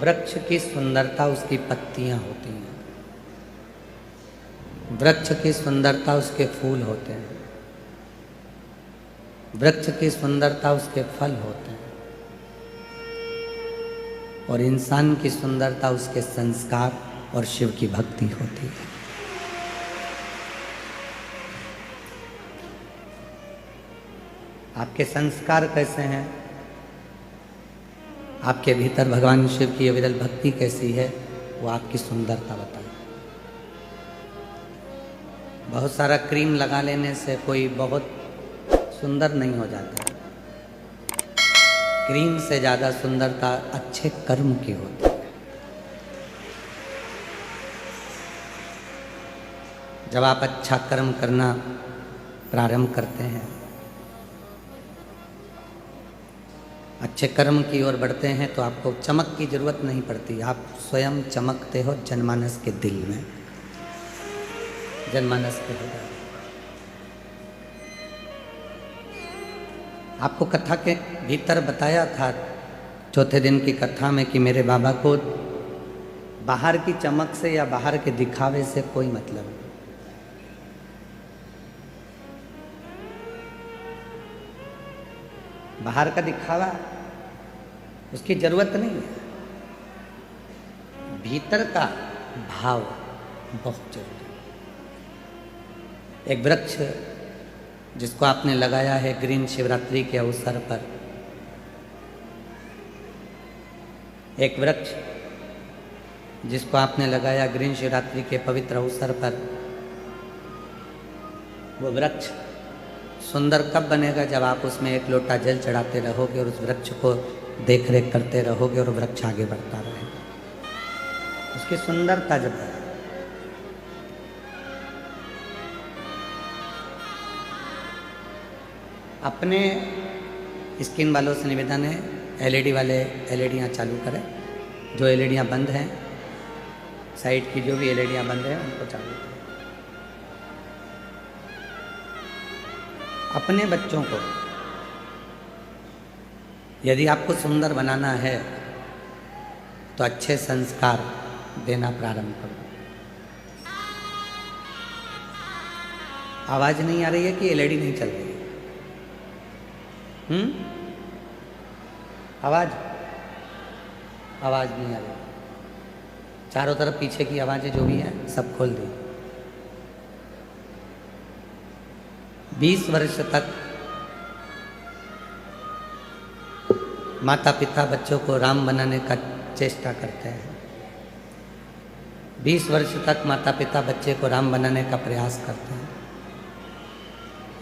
वृक्ष की सुंदरता उसकी पत्तियां होती हैं, वृक्ष की सुंदरता उसके फूल होते हैं, वृक्ष की सुंदरता उसके फल होते हैं, और इंसान की सुंदरता उसके संस्कार और शिव की भक्ति होती है। आपके संस्कार कैसे हैं, आपके भीतर भगवान शिव की अविरल भक्ति कैसी है, वो आपकी सुंदरता बताए। बहुत सारा क्रीम लगा लेने से कोई बहुत सुंदर नहीं हो जाता। क्रीम से ज़्यादा सुंदरता अच्छे कर्म की होती है। जब आप अच्छा कर्म करना प्रारंभ करते हैं, अच्छे कर्म की ओर बढ़ते हैं, तो आपको चमक की जरूरत नहीं पड़ती। आप स्वयं चमकते हो जनमानस के दिल में, जनमानस के हृदय। आपको कथा के भीतर बताया था चौथे दिन की कथा में कि मेरे बाबा को बाहर की चमक से या बाहर के दिखावे से कोई मतलब नहीं। बाहर का दिखावा उसकी जरूरत नहीं है, भीतर का भाव बहुत जरूरी है। एक वृक्ष जिसको आपने लगाया है ग्रीन शिवरात्रि के अवसर पर, एक वृक्ष जिसको आपने लगाया ग्रीन शिवरात्रि के पवित्र अवसर पर, वो वृक्ष सुंदर कब बनेगा, जब आप उसमें एक लोटा जल चढ़ाते रहोगे और उस वृक्ष को देख रेख करते रहोगे और वृक्ष आगे बढ़ता रहेगा। उसकी सुंदरता जब है। अपने स्किन वालों से निवेदन है, एलईडी वाले एलईडियाँ चालू करें। जो एलईडियाँ बंद हैं, साइड की जो भी एलईडियाँ बंद हैं उनको चालू करें। अपने बच्चों को यदि आपको सुंदर बनाना है तो अच्छे संस्कार देना प्रारंभ करो। आवाज नहीं आ रही है कि एलईडी नहीं चल रही है? आवाज नहीं आ रही। चारों तरफ पीछे की आवाजें जो भी हैं सब खोल दी। 20 वर्ष तक माता पिता बच्चों को राम बनाने का चेष्टा करते हैं। 20 वर्ष तक माता पिता बच्चे को राम बनाने का प्रयास करते हैं,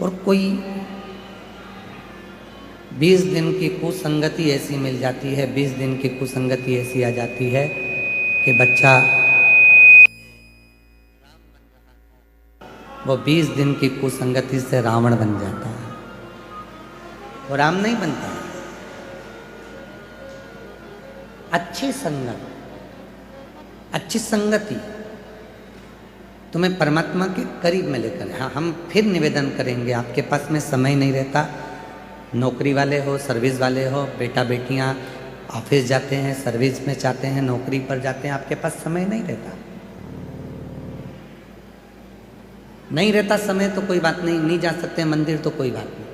और कोई 20 दिन की कुसंगति ऐसी मिल जाती है, 20 दिन की कुसंगति ऐसी आ जाती है कि बच्चा वो 20 दिन की कुसंगति से रावण बन जाता है। वो राम नहीं बनता। अच्छी संगत, अच्छी संगति तुम्हें परमात्मा के करीब में लेकर। हाँ, हम फिर निवेदन करेंगे, आपके पास में समय नहीं रहता। नौकरी वाले हो, सर्विस वाले हो, बेटा बेटियां ऑफिस जाते हैं, सर्विस में जाते हैं, नौकरी पर जाते हैं, आपके पास समय नहीं रहता। नहीं रहता समय तो कोई बात नहीं, नहीं जा सकते मंदिर तो कोई बात नहीं।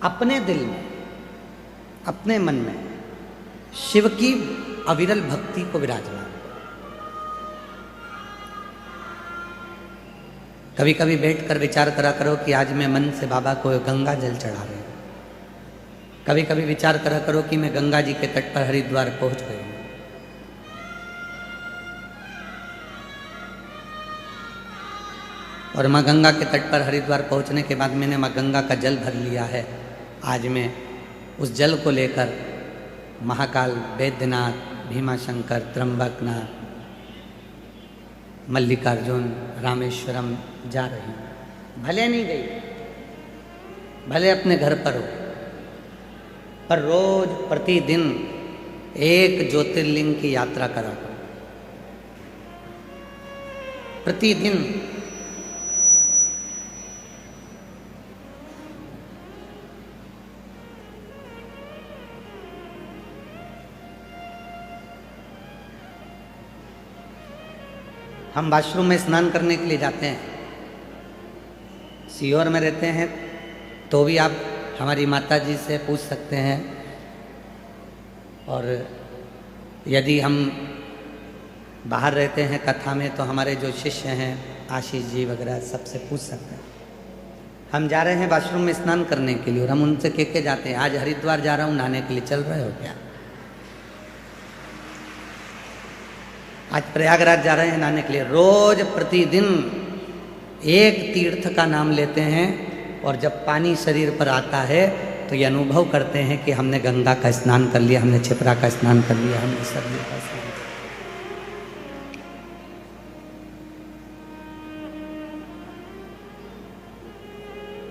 अपने दिल में, अपने मन में शिव की अविरल भक्ति को विराजमान। कभी कभी बैठकर विचार करा करो कि आज मैं मन से बाबा को गंगा जल चढ़ा रही हूं। कभी कभी विचार करा करो कि मैं गंगा जी के तट पर हरिद्वार पहुंच गई हूं। और माँ गंगा के तट पर हरिद्वार पहुंचने के बाद मैंने माँ गंगा का जल भर लिया है। आज मैं उस जल को लेकर महाकाल, बैद्यनाथ, भीमाशंकर, त्र्यंबकनाथ, मल्लिकार्जुन, रामेश्वरम जा रही हूँ। भले नहीं गई, भले अपने घर पर हो, पर रोज प्रतिदिन एक ज्योतिर्लिंग की यात्रा करा करो। प्रतिदिन हम वॉशरूम में स्नान करने के लिए जाते हैं, सीहोर में रहते हैं तो भी आप हमारी माता जी से पूछ सकते हैं, और यदि हम बाहर रहते हैं कथा में तो हमारे जो शिष्य हैं आशीष जी वगैरह सबसे पूछ सकते हैं। हम जा रहे हैं वॉशरूम में स्नान करने के लिए और हम उनसे कह के जाते हैं आज हरिद्वार जा रहा हूँ नहाने के लिए, चल रहे हो क्या? आज प्रयागराज जा रहे हैं नहाने के लिए। रोज प्रतिदिन एक तीर्थ का नाम लेते हैं और जब पानी शरीर पर आता है तो ये अनुभव करते हैं कि हमने गंगा का स्नान कर लिया, हमने क्षिप्रा का स्नान कर लिया, हमने सरयू का स्नान।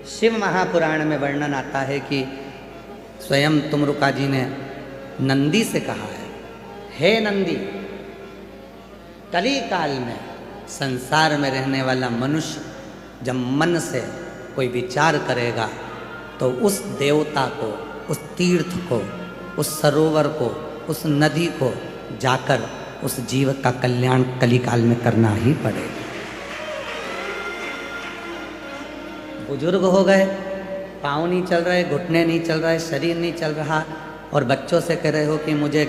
शिव महापुराण में वर्णन आता है कि स्वयं तुमरुका जी ने नंदी से कहा है, हे नंदी, कली काल में संसार में रहने वाला मनुष्य जब मन से कोई विचार करेगा तो उस देवता को, उस तीर्थ को, उस सरोवर को, उस नदी को जाकर उस जीव का कल्याण कली काल में करना ही पड़ेगा। बुजुर्ग हो गए, पाँव नहीं चल रहे, घुटने नहीं चल रहे, शरीर नहीं चल रहा, और बच्चों से कह रहे हो कि मुझे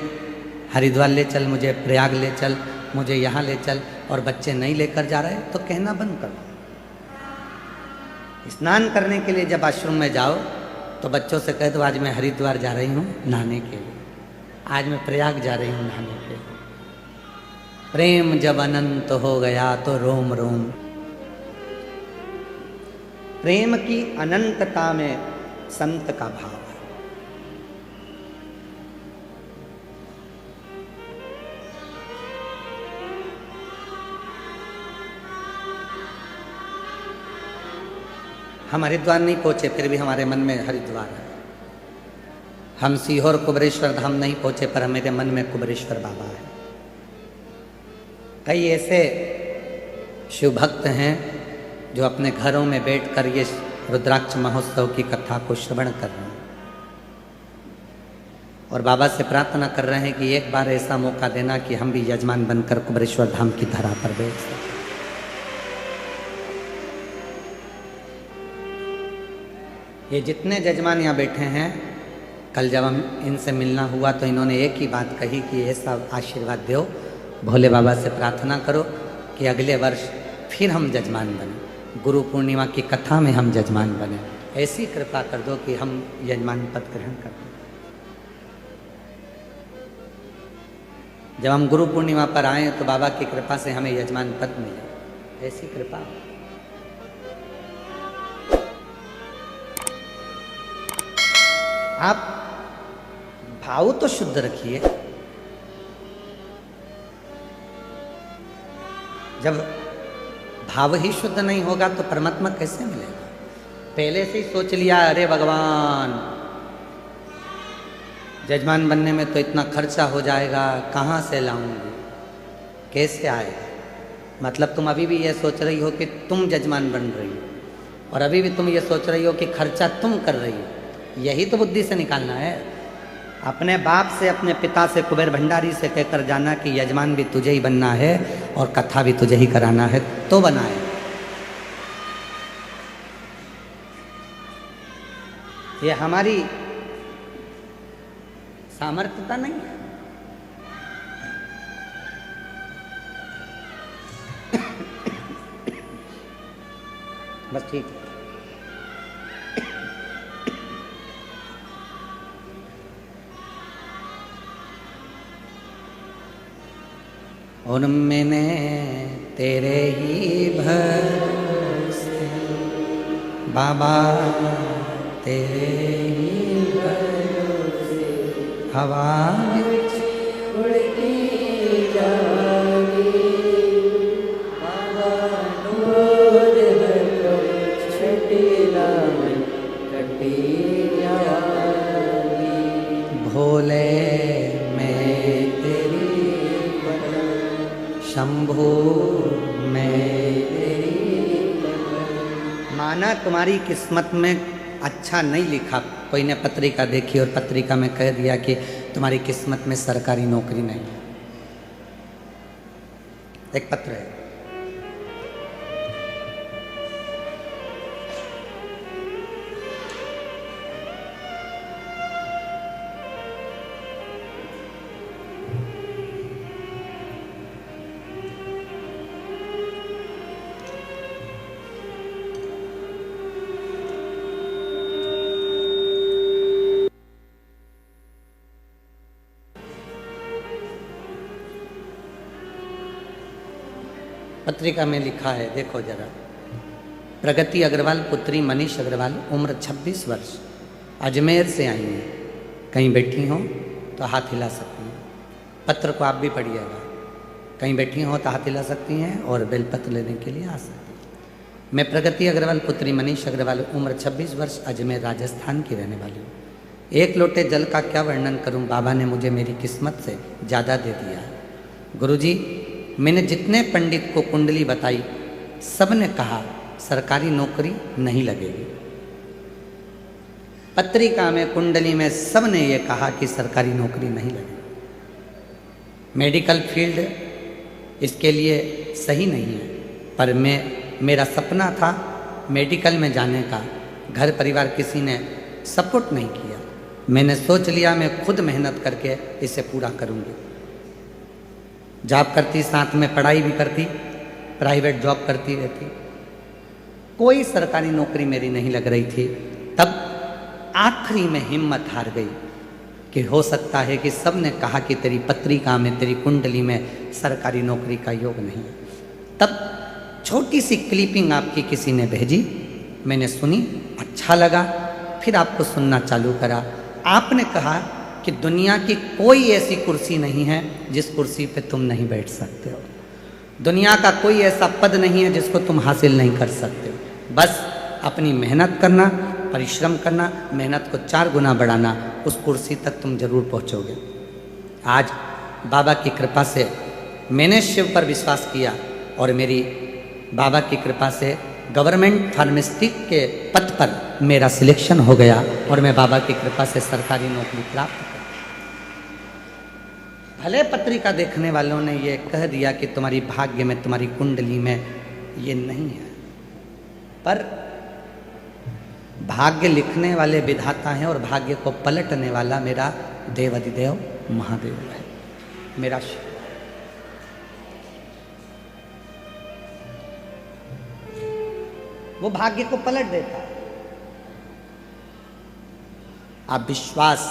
हरिद्वार ले चल, मुझे प्रयाग ले चल, मुझे यहाँ ले चल, और बच्चे नहीं लेकर जा रहे तो कहना बंद करो। स्नान करने के लिए जब आश्रम में जाओ तो बच्चों से कह दो आज मैं हरिद्वार जा रही हूँ नहाने के लिए, आज मैं प्रयाग जा रही हूँ नहाने के लिए। प्रेम जब अनंत हो गया तो रोम रोम। प्रेम की अनंतता में संत का भाव है। हम हरिद्वार नहीं पहुंचे फिर भी हमारे मन में हरिद्वार है। हम सीहोर कुबरेश्वर धाम नहीं पहुंचे पर मेरे मन में कुबरेश्वर बाबा है। कई ऐसे शिव भक्त हैं जो अपने घरों में बैठकर ये रुद्राक्ष महोत्सव की कथा को श्रवण कर रहे हैं और बाबा से प्रार्थना कर रहे हैं कि एक बार ऐसा मौका देना कि हम भी यजमान बनकर कुबरेश्वर धाम की धरा पर बैठ सकें। ये जितने जजमान यहाँ बैठे हैं, कल जब हम इनसे मिलना हुआ तो इन्होंने एक ही बात कही कि ऐसा आशीर्वाद दो, भोले बाबा से प्रार्थना करो कि अगले वर्ष फिर हम जजमान बने, गुरु पूर्णिमा की कथा में हम जजमान बने। ऐसी कृपा कर दो कि हम यजमान पद ग्रहण कर दें। जब हम गुरु पूर्णिमा पर आए तो बाबा की कृपा से हमें यजमान पद मिले, ऐसी कृपा। आप भाव तो शुद्ध रखिए। जब भाव ही शुद्ध नहीं होगा तो परमात्मा कैसे मिलेगा? पहले से ही सोच लिया अरे भगवान जजमान बनने में तो इतना खर्चा हो जाएगा, कहाँ से लाऊंगी, कैसे आएगा? मतलब तुम अभी भी ये सोच रही हो कि तुम जजमान बन रही हो और अभी भी तुम ये सोच रही हो कि खर्चा तुम कर रही हो। यही तो बुद्धि से निकालना है। अपने बाप से, अपने पिता से, कुबेर भंडारी से कहकर जाना कि यजमान भी तुझे ही बनना है और कथा भी तुझे ही कराना है, तो बनाए। ये हमारी सामर्थ्यता नहीं है। बस ठीक है। उनमें ने तेरे ही भरोसे बाबा, तेरे ही भरोसे हवा उड़ती जागी बाबा, डोर छटिला कटी जागी भोले शंभु में। माना तुम्हारी किस्मत में अच्छा नहीं लिखा, कोई ने पत्रिका देखी और पत्रिका में कह दिया कि तुम्हारी किस्मत में सरकारी नौकरी नहीं। एक पत्र है, पत्रिका में लिखा है, देखो जरा। प्रगति अग्रवाल पुत्री मनीष अग्रवाल, उम्र 26 वर्ष, अजमेर से आई हैं। कहीं बैठी हो तो हाथ हिला सकती हैं। पत्र को आप भी पढ़िएगा। कहीं बैठी हो तो हाथ हिला सकती हैं और बेलपत्र लेने के लिए आ सकती हैं। मैं प्रगति अग्रवाल पुत्री मनीष अग्रवाल, उम्र 26 वर्ष, अजमेर राजस्थान की रहने वाली हूँ। एक लोटे जल का क्या वर्णन करूं, बाबा ने मुझे मेरी किस्मत से ज़्यादा दे दिया है। गुरुजी, मैंने जितने पंडित को कुंडली बताई सब ने कहा सरकारी नौकरी नहीं लगेगी। पत्रिका में, कुंडली में सब ने ये कहा कि सरकारी नौकरी नहीं लगेगी। मेडिकल फील्ड इसके लिए सही नहीं है, पर मेरा सपना था मेडिकल में जाने का। घर परिवार किसी ने सपोर्ट नहीं किया। मैंने सोच लिया मैं खुद मेहनत करके इसे पूरा करूंगी। जॉब करती, साथ में पढ़ाई भी करती, प्राइवेट जॉब करती रहती। कोई सरकारी नौकरी मेरी नहीं लग रही थी। तब आखिरी में हिम्मत हार गई कि हो सकता है कि सब ने कहा कि तेरी पत्रिका में, तेरी कुंडली में सरकारी नौकरी का योग नहीं है। तब छोटी सी क्लिपिंग आपकी किसी ने भेजी, मैंने सुनी, अच्छा लगा, फिर आपको सुनना चालू करा। आपने कहा कि दुनिया की कोई ऐसी कुर्सी नहीं है जिस कुर्सी पे तुम नहीं बैठ सकते हो। दुनिया का कोई ऐसा पद नहीं है जिसको तुम हासिल नहीं कर सकते हो। बस अपनी मेहनत करना, परिश्रम करना, मेहनत को 4 गुना बढ़ाना, उस कुर्सी तक तुम जरूर पहुंचोगे। आज बाबा की कृपा से मैंने शिव पर विश्वास किया और मेरी बाबा की कृपा से गवर्नमेंट फार्मास्यूटिक के पद पर मेरा सिलेक्शन हो गया और मैं बाबा की कृपा से सरकारी नौकरी प्राप्त कर। भले पत्रिका देखने वालों ने ये कह दिया कि तुम्हारी भाग्य में, तुम्हारी कुंडली में ये नहीं है, पर भाग्य लिखने वाले विधाता हैं और भाग्य को पलटने वाला मेरा देवाधिदेव महादेव है, मेरा शिव। वो भाग्य को पलट देता है। आप विश्वास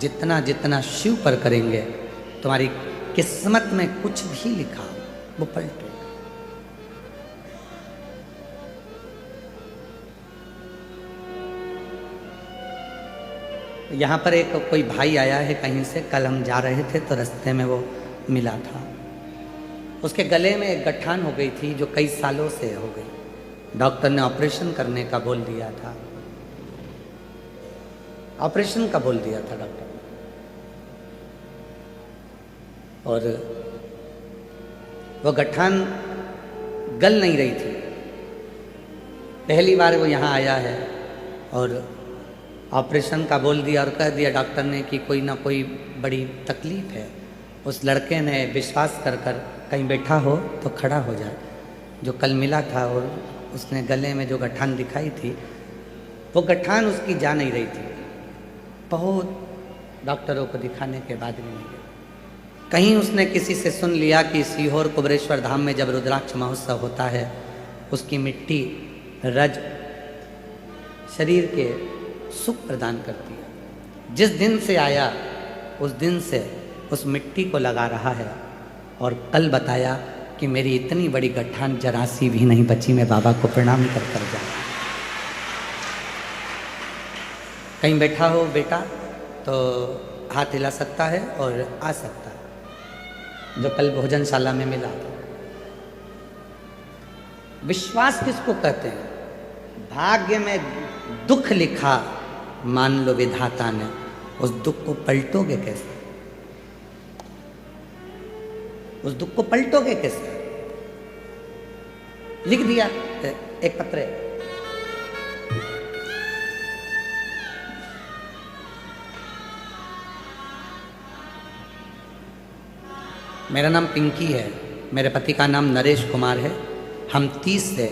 जितना जितना शिव पर करेंगे, तुम्हारी किस्मत में कुछ भी लिखा वो पलटेगा। यहाँ पर एक कोई भाई आया है कहीं से, कल हम जा रहे थे तो रास्ते में वो मिला था। उसके गले में एक गठान हो गई थी जो कई सालों से हो गई। डॉक्टर ने ऑपरेशन करने का बोल दिया था, ऑपरेशन का बोल दिया था डॉक्टर, और वो गठान गल नहीं रही थी। पहली बार वो यहाँ आया है और ऑपरेशन का बोल दिया और कह दिया डॉक्टर ने कि कोई ना कोई बड़ी तकलीफ है। उस लड़के ने विश्वास कर कर, कहीं बैठा हो तो खड़ा हो जाए, जो कल मिला था और उसने गले में जो गठान दिखाई थी, वो गठान उसकी जा नहीं रही थी। बहुत डॉक्टरों को दिखाने के बाद भी नहीं गई। कहीं उसने किसी से सुन लिया कि सीहोर कुबरेश्वर धाम में जब रुद्राक्ष महोत्सव होता है, उसकी मिट्टी रज शरीर के सुख प्रदान करती है। जिस दिन से आया उस दिन से उस मिट्टी को लगा रहा है और कल बताया कि मेरी इतनी बड़ी गठान जरा सी भी नहीं बची, मैं बाबा को प्रणाम कर कर जा। कहीं बैठा हो बेटा तो हाथ हिला सकता है और आ सकता है, जो कल भोजनशाला में मिला था। विश्वास किसको कहते हैं? भाग्य में दुख लिखा, मान लो विधाता ने, उस दुख को पलटोगे कैसे? उस दुख को पलटोगे कैसे? लिख दिया एक पत्र है, मेरा नाम पिंकी है, मेरे पति का नाम नरेश कुमार है। हम 30 से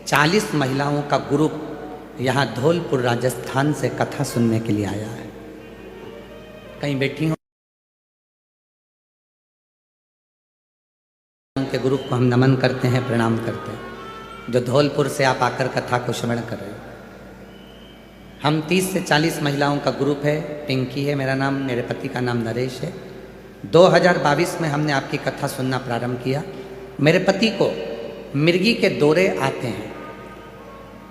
40 महिलाओं का ग्रुप यहाँ धौलपुर राजस्थान से कथा सुनने के लिए आया है। कहीं बैठी हो के ग्रुप को हम नमन करते हैं, प्रणाम करते हैं, जो धौलपुर से आप आकर कथा को श्रवण कर रहे हो। हम 30 से 40 महिलाओं का ग्रुप है। पिंकी है मेरा नाम, मेरे पति का नाम नरेश है। 2022 में हमने आपकी कथा सुनना प्रारंभ किया। मेरे पति को मिर्गी के दौरे आते हैं।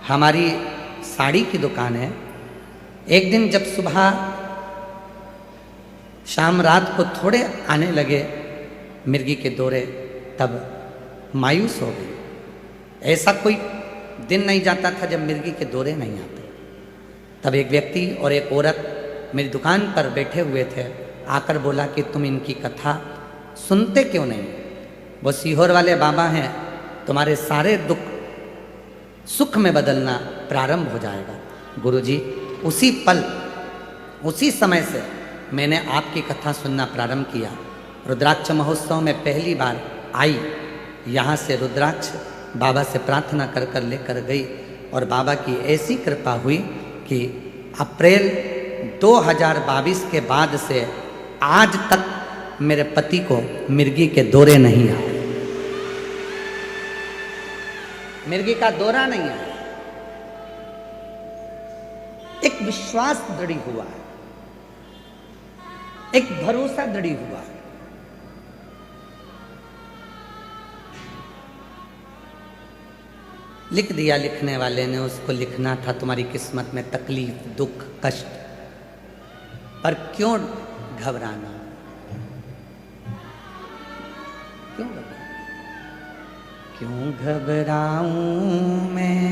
हमारी साड़ी की दुकान है। एक दिन जब सुबह शाम रात को थोड़े आने लगे मिर्गी के दौरे, तब मायूस हो गई। ऐसा कोई दिन नहीं जाता था जब मिर्गी के दौरे नहीं आते। तब एक व्यक्ति और एक औरत मेरी दुकान पर बैठे हुए थे, आकर बोला कि तुम इनकी कथा सुनते क्यों नहीं? वो सीहोर वाले बाबा हैं, तुम्हारे सारे दुख सुख में बदलना प्रारंभ हो जाएगा। गुरुजी, उसी पल उसी समय से मैंने आपकी कथा सुनना प्रारंभ किया। रुद्राक्ष महोत्सव में पहली बार आई, यहाँ से रुद्राक्ष बाबा से प्रार्थना कर कर लेकर गई और बाबा की ऐसी कृपा हुई कि अप्रैल 2022 के बाद से आज तक मेरे पति को मिर्गी के दौरे नहीं आए। मिर्गी का दौरा नहीं आया। एक विश्वास दृढ़ हुआ है, एक भरोसा दृढ़ हुआ है। लिख दिया लिखने वाले ने, उसको लिखना था तुम्हारी किस्मत में तकलीफ, दुख, कष्ट, पर क्यों घबराना? क्यों घबराना? क्यों घबराऊं मैं,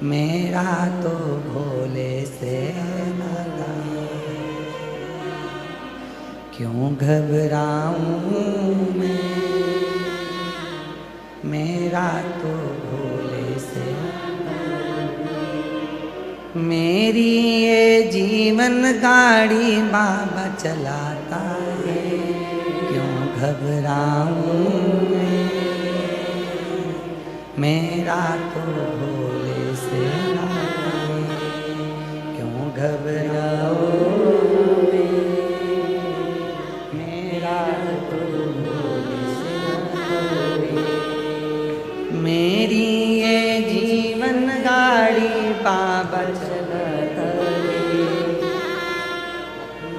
मेरा तो भोले से नाता। क्यों घबराऊं मैं, मेरा तो भोले से। मेरी ये जीवन गाड़ी बाबा चलाता है, क्यों घबराऊं मैं, मेरा तो भोले से नाता है। क्यों घबराऊं मैं, मेरा तो भोले से नाता है। मेरी ये जीवन गाड़ी बाबा चलाता है।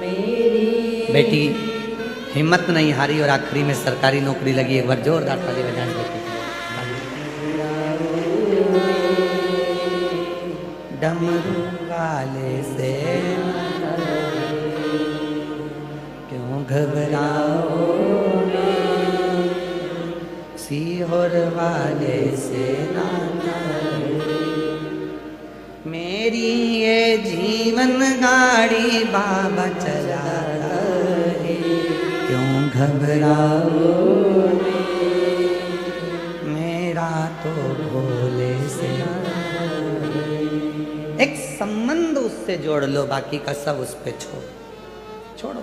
मेरी बेटी हिम्मत नहीं हारी और आखिरी में सरकारी नौकरी लगी। एक बार जोरदार ताली बजाएं बेटी। डमरू वाले से क्यों घबराओ, सीहोर वाले से नाता। मेरी ये जीवन गाड़ी बाबा चलाता है, क्यों घबराओ, मेरा तो भोले से। एक संबंध उससे जोड़ लो, बाकी का सब उस पे छोड़ो।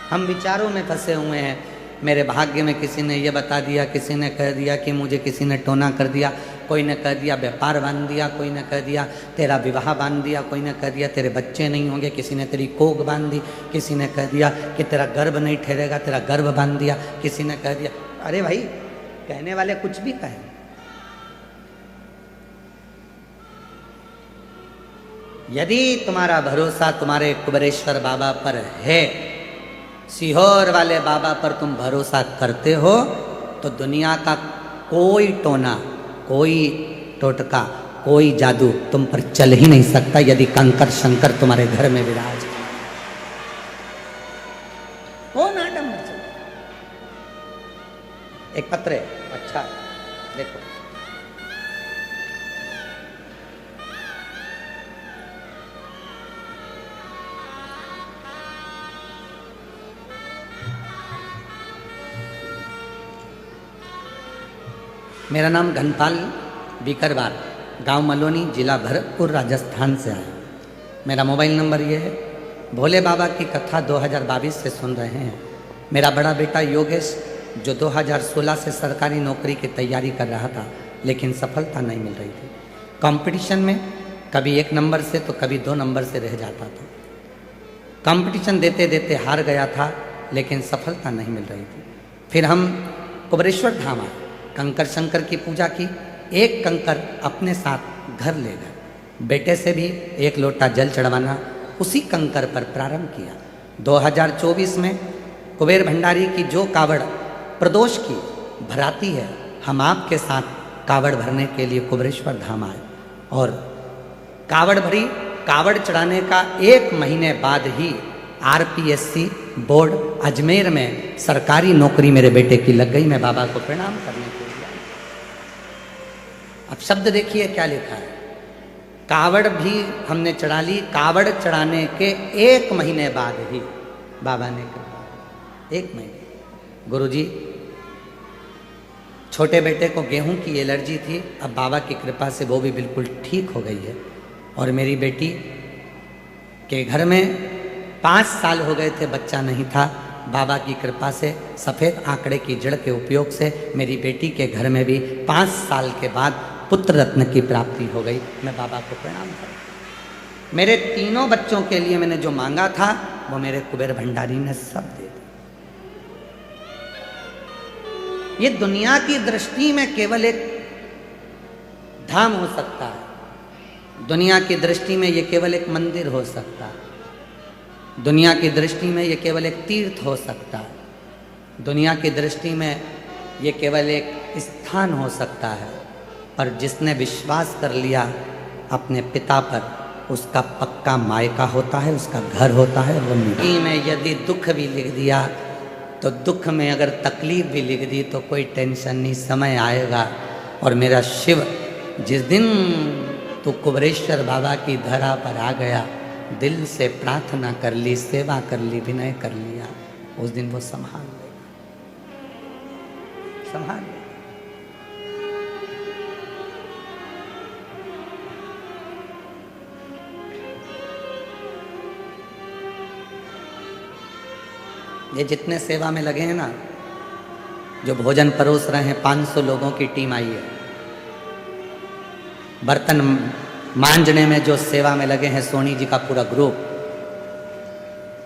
हम विचारों में फंसे हुए हैं। मेरे भाग्य में किसी ने ये बता दिया, किसी ने कह दिया कि मुझे किसी ने टोना कर दिया, कोई ने कह दिया व्यापार बांध दिया, कोई ने कह दिया तेरा विवाह बांध दिया, कोई ने कह दिया तेरे बच्चे नहीं होंगे, किसी ने तेरी कोख बांध दी, किसी ने कह दिया कि तेरा गर्भ नहीं ठहरेगा, तेरा गर्भ बांध दिया, किसी ने कह दिया। अरे भाई, कहने वाले कुछ भी कहें। यदि तुम्हारा भरोसा तुम्हारे कुबेरेश्वर बाबा पर है, सीहोर वाले बाबा पर तुम भरोसा करते हो, तो दुनिया का कोई टोना, कोई टोटका, कोई जादू तुम पर चल ही नहीं सकता। यदि कंकर शंकर तुम्हारे घर में विराज हो ना। एक पत्र है, अच्छा देखो। मेरा नाम घनपाल बीकरवार, गांव मलोनी, जिला भरतपुर, राजस्थान से आया। मेरा मोबाइल नंबर ये है। भोले बाबा की कथा 2022 से सुन रहे हैं। मेरा बड़ा बेटा योगेश, जो 2016 से सरकारी नौकरी की तैयारी कर रहा था, लेकिन सफलता नहीं मिल रही थी। कंपटीशन में कभी 1 नंबर से तो कभी 2 नंबर से रह जाता था। कंपटीशन देते देते हार गया था, लेकिन सफलता नहीं मिल रही थी। फिर हम कुबेरेश्वर धाम आए, कंकर शंकर की पूजा की। एक कंकर अपने साथ घर ले गए। बेटे से भी 1 लोटा जल चढ़वाना, उसी कंकर पर प्रारंभ किया। 2024 में कुबेर भंडारी की जो कावड़ प्रदोष की भराती है, हम आपके साथ कावड़ भरने के लिए कुबेरेश्वर धाम आए और कावड़ भरी। कावड़ चढ़ाने का 1 महीने बाद ही आरपीएससी बोर्ड अजमेर में सरकारी नौकरी मेरे बेटे की लग गई। मैं बाबा को प्रणाम करने के लिए आया। अब शब्द देखिए क्या लिखा है, कावड़ भी हमने चढ़ा ली। कावड़ चढ़ाने के 1 महीने बाद ही बाबा ने कहा, 1 महीने। गुरुजी, छोटे बेटे को गेहूं की एलर्जी थी, अब बाबा की कृपा से वो भी बिल्कुल ठीक हो गई है। और मेरी बेटी के घर में 5 साल हो गए थे, बच्चा नहीं था। बाबा की कृपा से सफ़ेद आंकड़े की जड़ के उपयोग से मेरी बेटी के घर में भी 5 साल के बाद पुत्र रत्न की प्राप्ति हो गई। मैं बाबा को प्रणाम करता। मेरे तीनों बच्चों के लिए मैंने जो मांगा था वो मेरे कुबेर भंडारी ने सब दे दिया। ये दुनिया की दृष्टि में केवल एक धाम हो सकता है, दुनिया की दृष्टि में ये केवल एक मंदिर हो सकता है, दुनिया की दृष्टि में ये केवल एक तीर्थ हो सकता है, दुनिया की दृष्टि में ये केवल एक स्थान हो सकता है। पर जिसने विश्वास कर लिया अपने पिता पर, उसका पक्का मायका होता है, उसका घर होता है। वो जिंदगी में यदि दुख भी लिख दिया तो दुख में अगर तकलीफ भी लिख दी तो कोई टेंशन नहीं, समय आएगा। और मेरा शिव, जिस दिन तू कुबेरेश्वर बाबा की धरा पर आ गया, दिल से प्रार्थना कर ली, सेवा कर ली, विनय कर लिया, उस दिन वो संभाल लेगा, संभाल लेगा। ये जितने सेवा में लगे हैं ना, जो भोजन परोस रहे हैं, 500 लोगों की टीम आई है। बर्तन मांजने में जो सेवा में लगे हैं, सोनी जी का पूरा ग्रुप,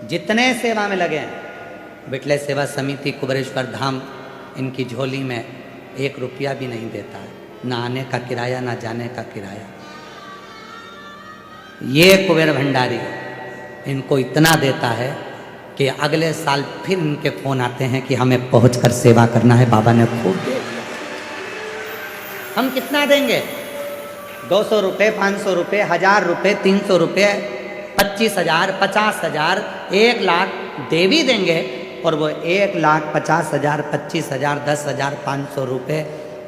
जितने सेवा में लगे हैं, बिटले सेवा समिति कुबेरेश्वर धाम, इनकी झोली में 1 रुपया भी नहीं देता है, ना आने का किराया ना जाने का किराया। ये कुबेर भंडारी इनको इतना देता है कि अगले साल फिर इनके फोन आते हैं कि हमें पहुंचकर सेवा करना है। बाबा ने खूब दे दिया। हम कितना देंगे? 200 रुपये, 500 रुपये, 1000 रुपये, 300 रुपये, 25,000, 50,000, 1 लाख दे भी देंगे। और वो 1,50,000, 25,000, 10,000, 500 रुपये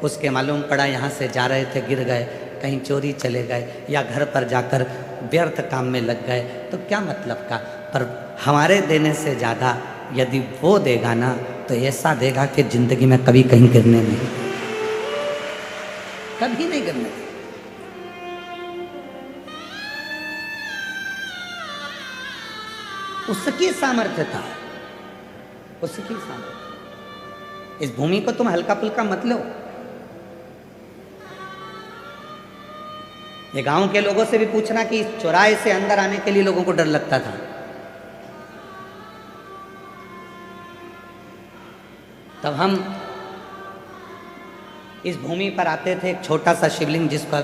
उसके मालूम पड़ा यहाँ से जा रहे थे, गिर गए, कहीं चोरी चले गए या घर पर जाकर व्यर्थ काम में लग गए, तो क्या मतलब का। पर हमारे देने से ज़्यादा यदि वो देगा ना, तो ऐसा देगा कि जिंदगी में कभी कहीं गिरने नहीं, कभी नहीं गिरने। उसकी सामर्थ्यता, उसकी सामर्थ्य। इस भूमि को तुम हल्का फुल्का मत लो। ये गांव के लोगों से भी पूछना कि चौराहे से अंदर आने के लिए लोगों को डर लगता था। तब हम इस भूमि पर आते थे, एक छोटा सा शिवलिंग जिसका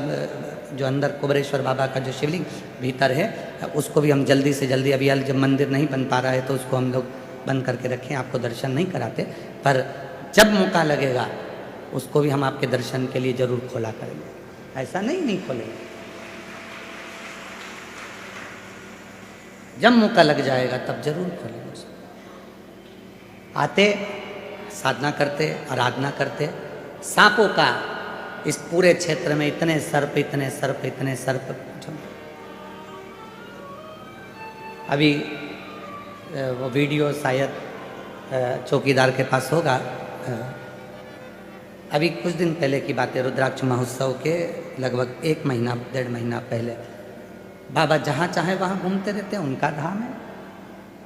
जो अंदर कुबेरेश्वर बाबा का जो शिवलिंग भीतर है, उसको भी हम जल्दी से जल्दी, अभी जब मंदिर नहीं बन पा रहा है तो उसको हम लोग बंद करके रखें, आपको दर्शन नहीं कराते, पर जब मौका लगेगा उसको भी हम आपके दर्शन के लिए जरूर खोला करेंगे। ऐसा नहीं खोलेंगे, जब मौका लग जाएगा तब जरूर खोलेंगे उसको। आते, साधना करते, आराधना करते। सांपों का इस पूरे क्षेत्र में इतने सर्प, इतने सर्प, इतने सर्प। अभी वो वीडियो शायद चौकीदार के पास होगा। अभी कुछ दिन पहले की बात है, रुद्राक्ष महोत्सव के लगभग 1 महीना 1.5 महीना पहले, बाबा जहाँ चाहे वहाँ घूमते रहते हैं, उनका धाम है,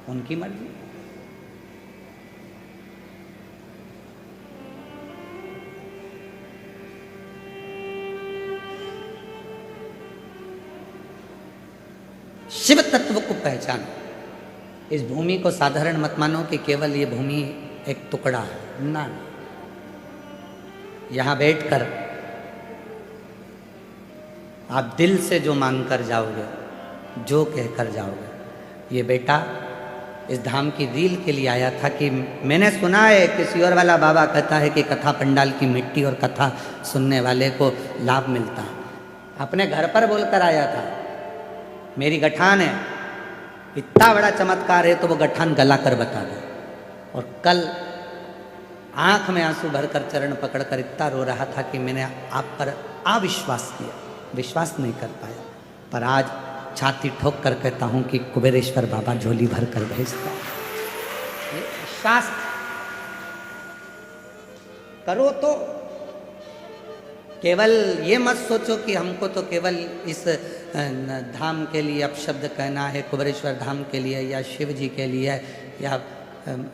उनकी मर्जी। शिव तत्व को पहचानो। इस भूमि को साधारण मत मानो कि केवल ये भूमि एक टुकड़ा है, ना। यहां बैठकर आप दिल से जो मांग कर जाओगे, जो कहकर जाओगे, ये बेटा इस धाम की रील के लिए आया था कि मैंने सुना है किसी और वाला बाबा कहता है कि कथा पंडाल की मिट्टी और कथा सुनने वाले को लाभ मिलता है। अपने घर पर बोलकर आया था मेरी गठान है, इतना बड़ा चमत्कार है तो वो गठान गला कर बता दो। और कल आंख में आंसू भरकर चरण पकड़कर इतना रो रहा था कि मैंने आप पर अविश्वास किया, विश्वास नहीं कर पाया, पर आज छाती ठोक कर कहता हूं कि कुबेरेश्वर बाबा झोली भर कर भेजता। शास्त्र करो तो केवल ये मत सोचो कि हमको तो केवल इस धाम के लिए अपशब्द कहना है, कुबेरेश्वर धाम के लिए या शिव जी के लिए या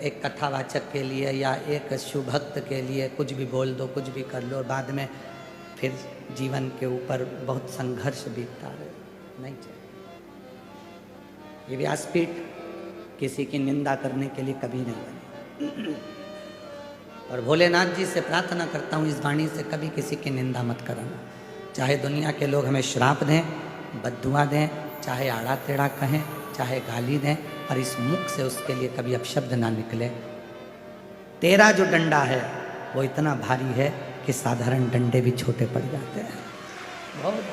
एक कथावाचक के लिए या एक शिव भक्त के लिए कुछ भी बोल दो, कुछ भी कर लो, बाद में फिर जीवन के ऊपर बहुत संघर्ष बीतता है। नहीं चाहिए। ये व्यासपीठ किसी की निंदा करने के लिए कभी नहीं बनी। और भोलेनाथ जी से प्रार्थना करता हूँ इस वाणी से कभी किसी की निंदा मत करना। चाहे दुनिया के लोग हमें श्राप दें, बद्दुआ दें, चाहे आड़ा टेढ़ा कहें, चाहे गाली दें, पर इस मुख से उसके लिए कभी अपशब्द ना निकले। तेरा जो डंडा है वो इतना भारी है कि साधारण डंडे भी छोटे पड़ जाते हैं। बहुत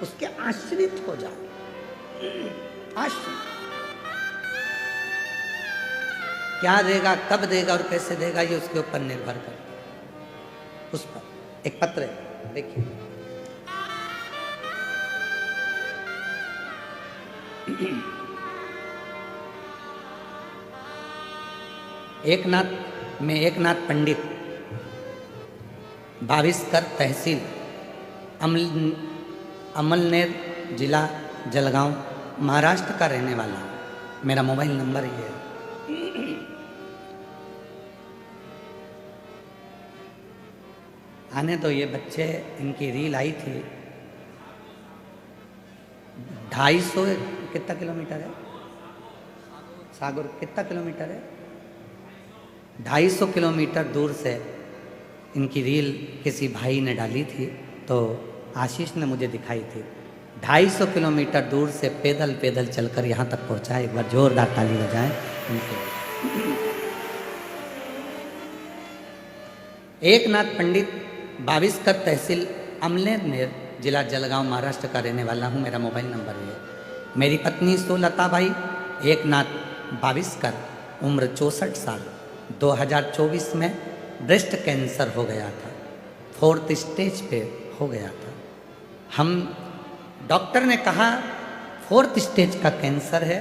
उसके आश्रित हो जाओ। आश्रित क्या देगा, कब देगा और कैसे देगा ये उसके ऊपर निर्भर करता है। उस पर एक पत्र है, देखिए। एकनाथ पंडित, भाविस्कर तहसील, अमलनेर जिला जलगांव, महाराष्ट्र का रहने वाला हूं। मेरा मोबाइल नंबर ये है। आने तो ये बच्चे, इनकी रील आई थी। 250 कितना किलोमीटर है सागर, कितना किलोमीटर है, 250 किलोमीटर दूर से इनकी रील किसी भाई ने डाली थी, तो आशीष ने मुझे दिखाई थी। 250 किलोमीटर दूर से पैदल पैदल चलकर यहाँ तक पहुँचा। एक बार जोरदार ताली बजाएं उनके। एकनाथ पंडित, भाविस्कर तहसील, अमलेनेर जिला जलगांव, महाराष्ट्र का रहने वाला हूँ। मेरा मोबाइल नंबर है। मेरी पत्नी सुलताबाई एकनाथ भाविस्कर, उम्र 64 साल, 2024 में ब्रेस्ट कैंसर हो गया था, 4th स्टेज पे हो गया था। हम डॉक्टर ने कहा 4th स्टेज का कैंसर है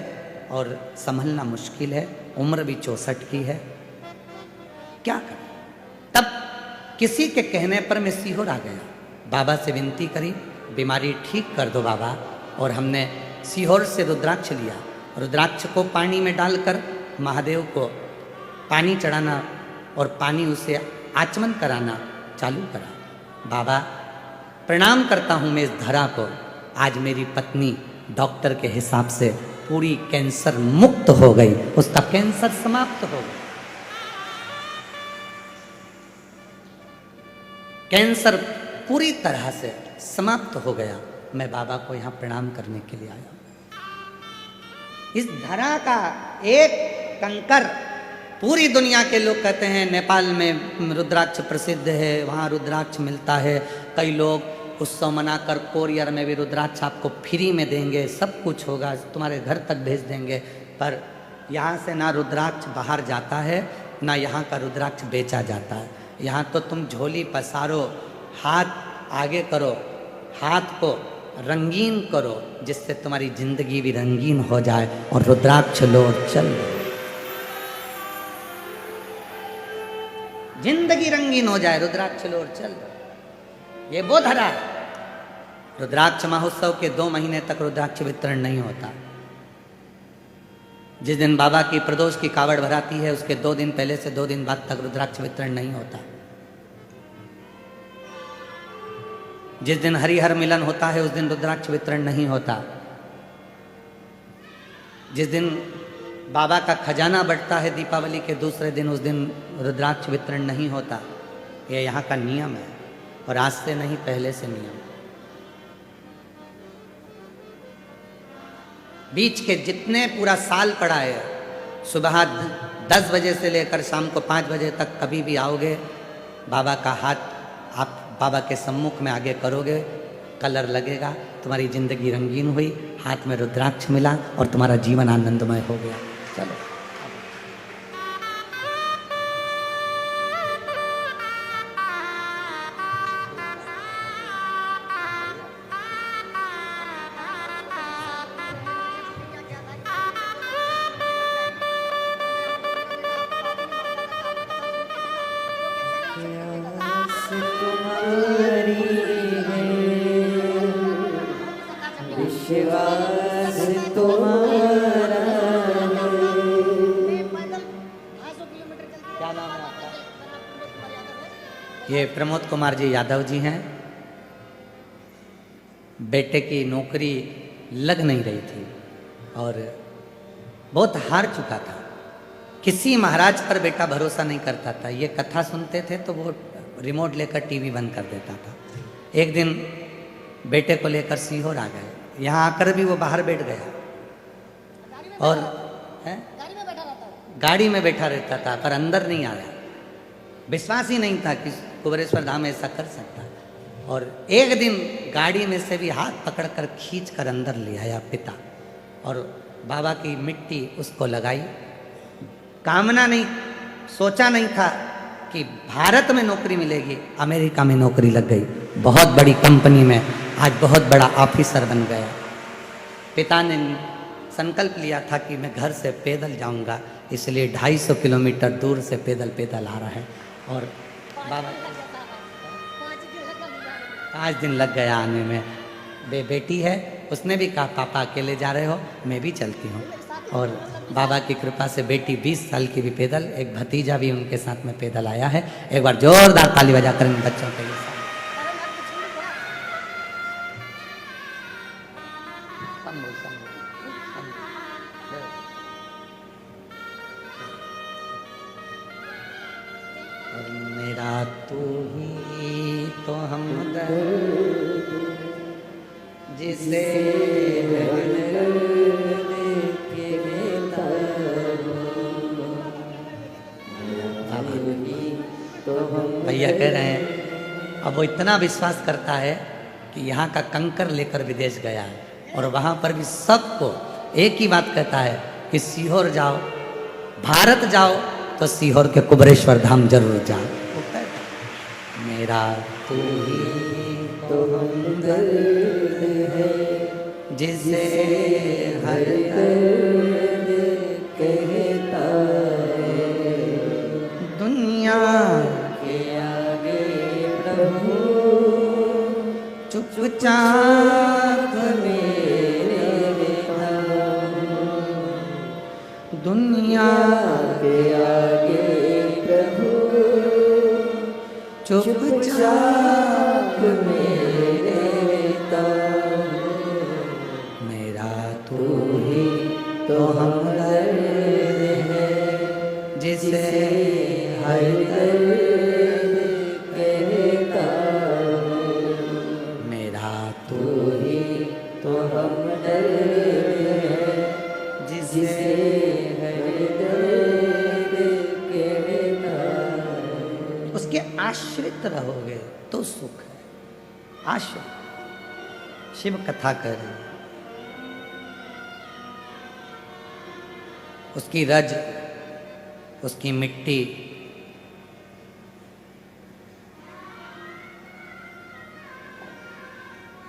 और संभलना मुश्किल है, उम्र भी 64 की है, क्या करें। तब किसी के कहने पर मैं सीहोर आ गया, बाबा से विनती करी बीमारी ठीक कर दो बाबा। और हमने सीहोर से रुद्राक्ष लिया, रुद्राक्ष को पानी में डालकर महादेव को पानी चढ़ाना और पानी उसे आचमन कराना चालू करा। बाबा प्रणाम करता हूँ मैं इस धरा को, आज मेरी पत्नी डॉक्टर के हिसाब से पूरी कैंसर मुक्त हो गई, उसका कैंसर समाप्त हो गया। कैंसर पूरी तरह से समाप्त हो गया। मैं बाबा को यहाँ प्रणाम करने के लिए आया। इस धरा का एक कंकर, पूरी दुनिया के लोग कहते हैं नेपाल में रुद्राक्ष प्रसिद्ध है, वहाँ रुद्राक्ष मिलता है। कई लोग उत्सव मनाकर कोरियर में भी रुद्राक्ष आपको फ्री में देंगे, सब कुछ होगा, तुम्हारे घर तक भेज देंगे। पर यहाँ से ना रुद्राक्ष बाहर जाता है, ना यहाँ का रुद्राक्ष बेचा जाता है। यहाँ तो तुम झोली पसारो, हाथ आगे करो, हाथ को रंगीन करो, जिससे तुम्हारी जिंदगी भी रंगीन हो जाए, और रुद्राक्ष लो और चल लो, जिंदगी रंगीन हो जाए, रुद्राक्ष लो और चल लो। ये वो धरा है। रुद्राक्ष महोत्सव के 2 महीने तक रुद्राक्ष वितरण नहीं होता। जिस दिन बाबा की प्रदोष की कावड़ भराती है उसके 2 दिन पहले से 2 दिन बाद तक रुद्राक्ष वितरण नहीं होता। जिस दिन हरिहर मिलन होता है उस दिन रुद्राक्ष वितरण नहीं होता। जिस दिन बाबा का खजाना बढ़ता है दीपावली के दूसरे दिन, उस दिन रुद्राक्ष वितरण नहीं होता। ये यहाँ का नियम है, और आज से नहीं, पहले से नियम। बीच के जितने पूरा साल पड़ा है, सुबह 10 बजे से लेकर शाम को 5 बजे तक कभी भी आओगे, बाबा का हाथ आप बाबा के सम्मुख में आगे करोगे, कलर लगेगा, तुम्हारी जिंदगी रंगीन हुई, हाथ में रुद्राक्ष मिला और तुम्हारा जीवन आनंदमय हो गया। चलो विश्वास तुम्हारा क्या नाम है आपका? ये प्रमोद कुमार जी यादव जी हैं। बेटे की नौकरी लग नहीं रही थी और बहुत हार चुका था। किसी महाराज पर बेटा भरोसा नहीं करता था। ये कथा सुनते थे तो वो रिमोट लेकर टीवी बंद कर देता था। एक दिन बेटे को लेकर सीहोर आ गए। यहाँ आकर भी वो बाहर बैठ गया और गाड़ी में बैठा रहता था, पर अंदर नहीं आया। विश्वास ही नहीं था कि कुबेरेश्वर धाम ऐसा कर सकता। और एक दिन गाड़ी में से भी हाथ पकड़कर खींच कर अंदर ले आया पिता, और बाबा की मिट्टी उसको लगाई। कामना नहीं, सोचा नहीं था कि भारत में नौकरी मिलेगी। अमेरिका में नौकरी लग गई, बहुत बड़ी कंपनी में आज बहुत बड़ा ऑफिसर बन गया। पिता ने संकल्प लिया था कि मैं घर से पैदल जाऊंगा, इसलिए 250 किलोमीटर दूर से पैदल आ रहा है। और बाबा 5 दिन लग गया आने में। बेटी है, उसने भी कहा पापा अकेले जा रहे हो, मैं भी चलती हूँ। और बाबा की कृपा से बेटी 20 साल की भी पैदल, एक भतीजा भी उनके साथ में पैदल आया है। एक बार जोरदार ताली बजाकर इन बच्चों के लिए। और मेरा तू ही तो हमदर्द जिसे भैया कह रहे हैं, अब वो इतना विश्वास करता है कि यहाँ का कंकर लेकर विदेश गया है और वहाँ पर भी सबको एक ही बात कहता है कि सीहोर जाओ, भारत जाओ तो सीहोर के कुबेरेश्वर धाम जरूर जाओ। मेरा तू ही तो हमदर्द है जिसे हर दर्द कहता है, दुनिया के आगे प्रभु चुपचाप मेरे नाम, दुनिया के आगे प्रभु चुपचाप मेरे नाम। मेरा तू ही तो हमदर्द है जिसे हर दर्द कहता हूँ। मेरा तू ही तो हमदर्द है जिसे हर दर्द कहता हूँ। उसके आश्रित रहोगे तो सुख है। आश्रित शिव कथा करें, उसकी रज, उसकी मिट्टी,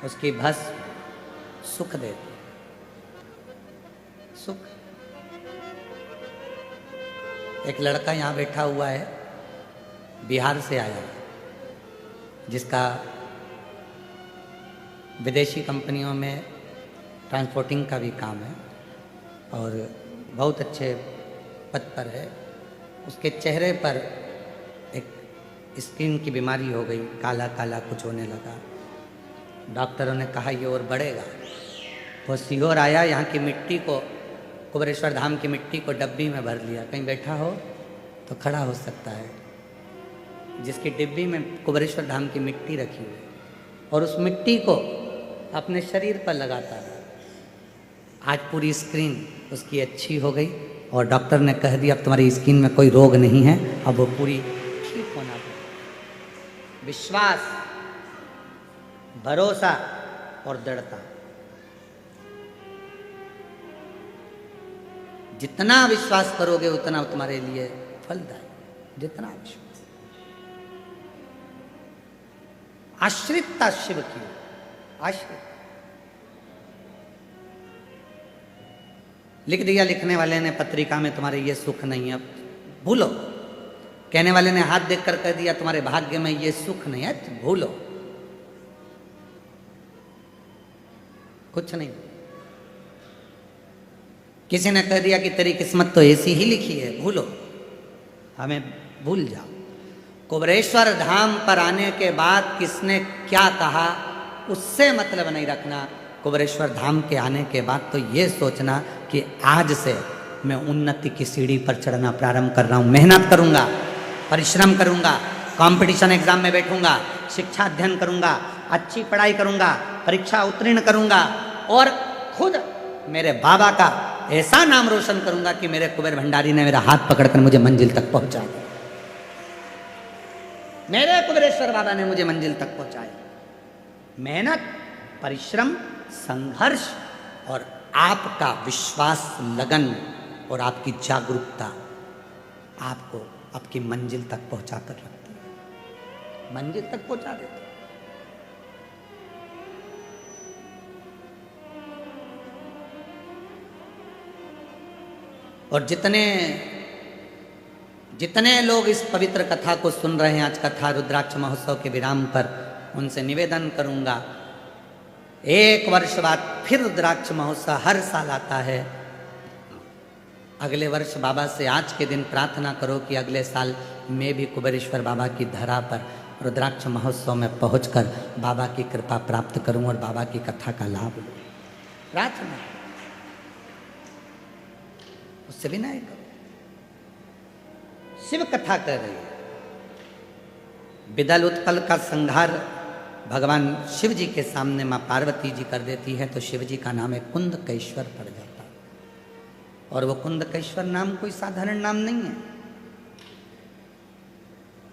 उसकी भस्म सुख देती, सुख। एक लड़का यहाँ बैठा हुआ है, बिहार से आया है, जिसका विदेशी कंपनियों में ट्रांसपोर्टिंग का भी काम है और बहुत अच्छे पद पर है। उसके चेहरे पर एक स्किन की बीमारी हो गई, काला काला कुछ होने लगा। डॉक्टरों ने कहा ये और बढ़ेगा। वो सीहोर आया, यहाँ की मिट्टी को, कुबेरेश्वर धाम की मिट्टी को डब्बी में भर लिया। कहीं बैठा हो तो खड़ा हो सकता है। जिसकी डिब्बी में कुबेरेश्वर धाम की मिट्टी रखी हुई, और उस मिट्टी को अपने शरीर पर लगाता है। आज पूरी स्क्रीन उसकी अच्छी हो गई और डॉक्टर ने कह दिया अब तुम्हारी स्किन में कोई रोग नहीं है, अब वो पूरी ठीक होना चाहिए। विश्वास, भरोसा और दृढ़ता, जितना विश्वास करोगे उतना तुम्हारे लिए फलदायी। जितना विश्वास, आश्रितता शिव की, आश्रित। लिख दिया लिखने वाले ने पत्रिका में तुम्हारे ये सुख नहीं है, अब भूलो। कहने वाले ने हाथ देखकर कह दिया तुम्हारे भाग्य में ये सुख नहीं है, तो भूलो, कुछ नहीं। किसी ने कह दिया कि तेरी किस्मत तो ऐसी ही लिखी है, भूलो, हमें भूल जाओ। कुबेरेश्वर धाम पर आने के बाद किसने क्या कहा उससे मतलब नहीं रखना। कुबेरेश्वर धाम के आने के बाद तो ये सोचना कि आज से मैं उन्नति की सीढ़ी पर चढ़ना प्रारंभ कर रहा हूँ। मेहनत करूँगा, परिश्रम करूँगा, कंपटीशन एग्जाम में बैठूंगा, शिक्षा अध्ययन करूँगा, अच्छी पढ़ाई करूँगा, परीक्षा उत्तीर्ण करूँगा और खुद मेरे बाबा का ऐसा नाम रोशन करूँगा कि मेरे कुबेर भंडारी ने मेरा हाथ पकड़कर मुझे मंजिल तक पहुँचा दिया। मेरे कुबेरेश्वर बाबा ने मुझे मंजिल तक पहुँचाया। मेहनत, परिश्रम, संघर्ष और आपका विश्वास, लगन और आपकी जागरूकता आपको आपकी मंजिल तक पहुंचा कर रखती है, मंजिल तक पहुंचा देती है। और जितने लोग इस पवित्र कथा को सुन रहे हैं, आज कथा रुद्राक्ष महोत्सव के विराम पर, उनसे निवेदन करूंगा, एक वर्ष बाद फिर रुद्राक्ष महोत्सव हर साल आता है। अगले वर्ष बाबा से आज के दिन प्रार्थना करो कि अगले साल मैं भी कुबेरेश्वर बाबा की धरा पर रुद्राक्ष महोत्सव में पहुंचकर बाबा की कृपा प्राप्त करूं और बाबा की कथा का लाभ लूं। प्रार्थना, उससे भी नहीं करो। शिव कथा कर रही है। विदल उत्पल का संहार भगवान शिव जी के सामने माँ पार्वती जी कर देती है तो शिव जी का नाम है कुंदकेश्वर पड़ जाता है। और वो कुंदकेश्वर नाम कोई साधारण नाम नहीं है।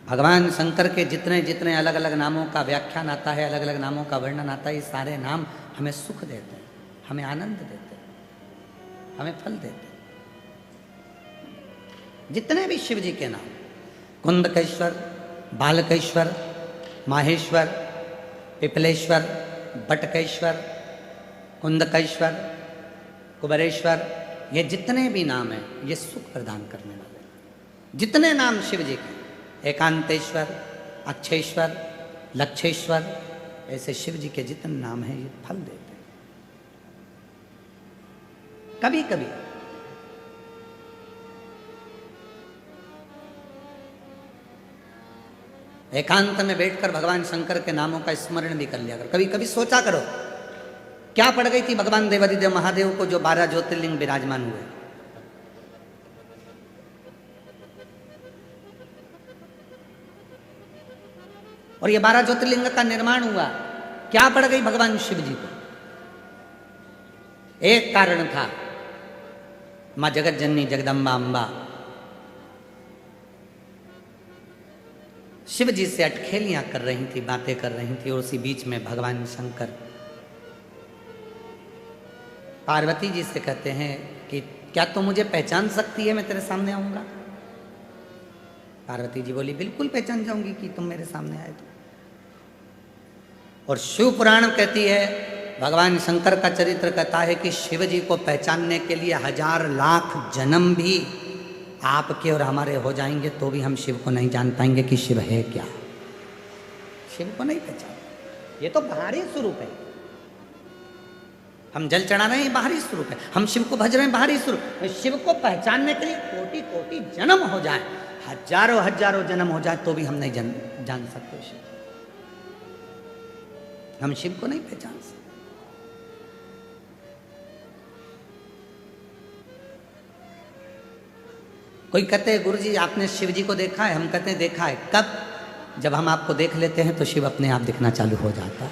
भगवान शंकर के जितने जितने अलग अलग नामों का व्याख्यान आता है, अलग अलग नामों का वर्णन आता है, ये सारे नाम हमें सुख देते हैं, हमें आनंद देते हैं, हमें फल देते हैं। जितने भी शिव जी के नाम, कुंदकेश्वर, बालकेश्वर, माहेश्वर, पिपलेश्वर, बटकेश्वर, कुंदकेश्वर, कुबेरेश्वर, ये जितने भी नाम हैं ये सुख प्रदान करने वाले। जितने नाम शिव जी के, एकांतेश्वर, अक्षेश्वर, लक्षेश्वर, ऐसे शिव जी के जितने नाम हैं ये फल देते हैं। कभी कभी एकांत में बैठकर भगवान शंकर के नामों का स्मरण भी कर लिया करो। कभी कभी सोचा करो क्या पड़ गई थी भगवान देवादिदेव महादेव को जो 12 ज्योतिर्लिंग विराजमान हुए। और ये 12 ज्योतिर्लिंग का निर्माण हुआ, क्या पड़ गई भगवान शिव जी को? एक कारण था, मां जगत जननी जगदम्बा अम्बा शिव जी से अटखेलियां कर रही थी, बातें कर रही थी। और उसी बीच में भगवान शंकर पार्वती जी से कहते हैं कि क्या तुम मुझे पहचान सकती है, मैं तेरे सामने आऊंगा? पार्वती जी बोली बिल्कुल पहचान जाऊंगी कि तुम मेरे सामने आए तो। और शिव पुराण कहती है, भगवान शंकर का चरित्र कहता है कि शिव जी को पहचानने के लिए 1000 लाख जन्म भी आपके और हमारे हो जाएंगे तो भी हम शिव को नहीं जान पाएंगे कि शिव है क्या। शिव को नहीं पहचान। ये तो बाहरी स्वरूप है। हम जल चढ़ा रहे हैं, बाहरी स्वरूप है। हम शिव को भज रहे हैं, बाहरी स्वरूप। शिव को पहचानने के लिए कोटि कोटि जन्म हो जाए, हजारों हजारों जन्म हो जाए तो भी हम नहीं जान सकते शिव। हम शिव को नहीं पहचान सकते। कोई कहते हैं गुरु जी आपने शिव जी को देखा है? हम कहते हैं देखा है। कब? जब हम आपको देख लेते हैं तो शिव अपने आप दिखना चालू हो जाता है।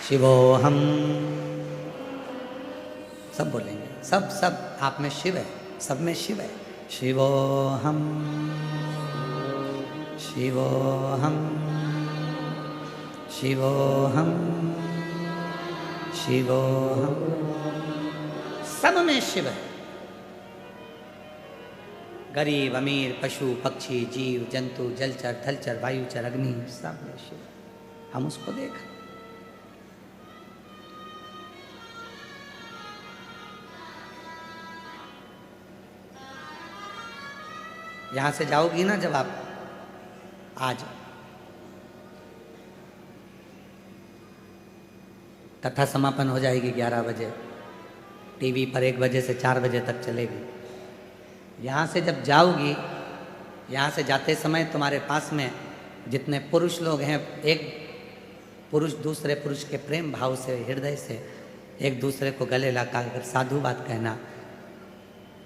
शिवो हम सब बोलेंगे, सब सब आप में शिव है, सब में शिव है। शिवोहम शिवोहम शिवोहम शिवोहम, सब में शिव है। गरीब अमीर पशु पक्षी जीव जंतु जलचर थलचर वायुचर अग्नि, सब में शिव है। हम उसको देख, यहां से जाओगी ना जब आप, आज कथा समापन हो जाएगी 11 बजे, टीवी पर 1 बजे से 4 बजे तक चलेगी। यहाँ से जब जाओगी, यहाँ से जाते समय तुम्हारे पास में जितने पुरुष लोग हैं, एक पुरुष दूसरे पुरुष के प्रेम भाव से हृदय से एक दूसरे को गले लगाकर साधु बात कहना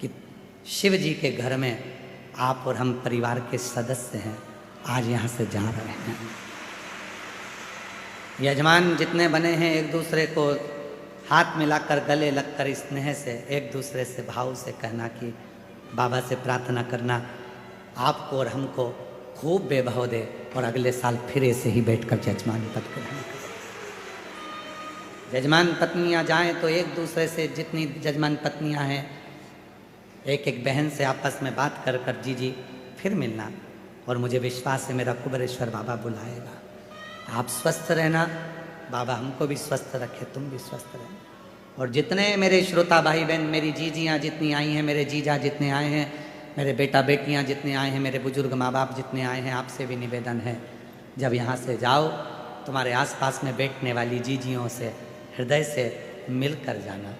कि शिव जी के घर में आप और हम परिवार के सदस्य हैं, आज यहाँ से जा रहे हैं। यजमान जितने बने हैं एक दूसरे को हाथ मिलाकर गले लगकर स्नेह से एक दूसरे से भाव से कहना कि बाबा से प्रार्थना करना आपको और हमको खूब वैभव दे और अगले साल फिर ऐसे ही बैठकर जजमान पद ग्रहण करें। जजमान पत्नियां जाएं तो एक दूसरे से, जितनी जजमान पत्नियां हैं, एक एक बहन से आपस में बात कर कर जी फिर मिलना, और मुझे विश्वास है मेरा कुबेरेश्वर बाबा बुलाएगा। आप स्वस्थ रहना, बाबा हमको भी स्वस्थ रखे, तुम भी स्वस्थ रहना। और जितने मेरे श्रोता भाई बहन, मेरी जीजियाँ जितनी आई हैं, मेरे जीजा जितने आए हैं, मेरे बेटा बेटियाँ जितने आए हैं, मेरे बुजुर्ग माँ बाप जितने आए हैं, आपसे भी निवेदन है जब यहाँ से जाओ तुम्हारे आसपास में बैठने वाली जीजियों से हृदय से मिलकर जाना।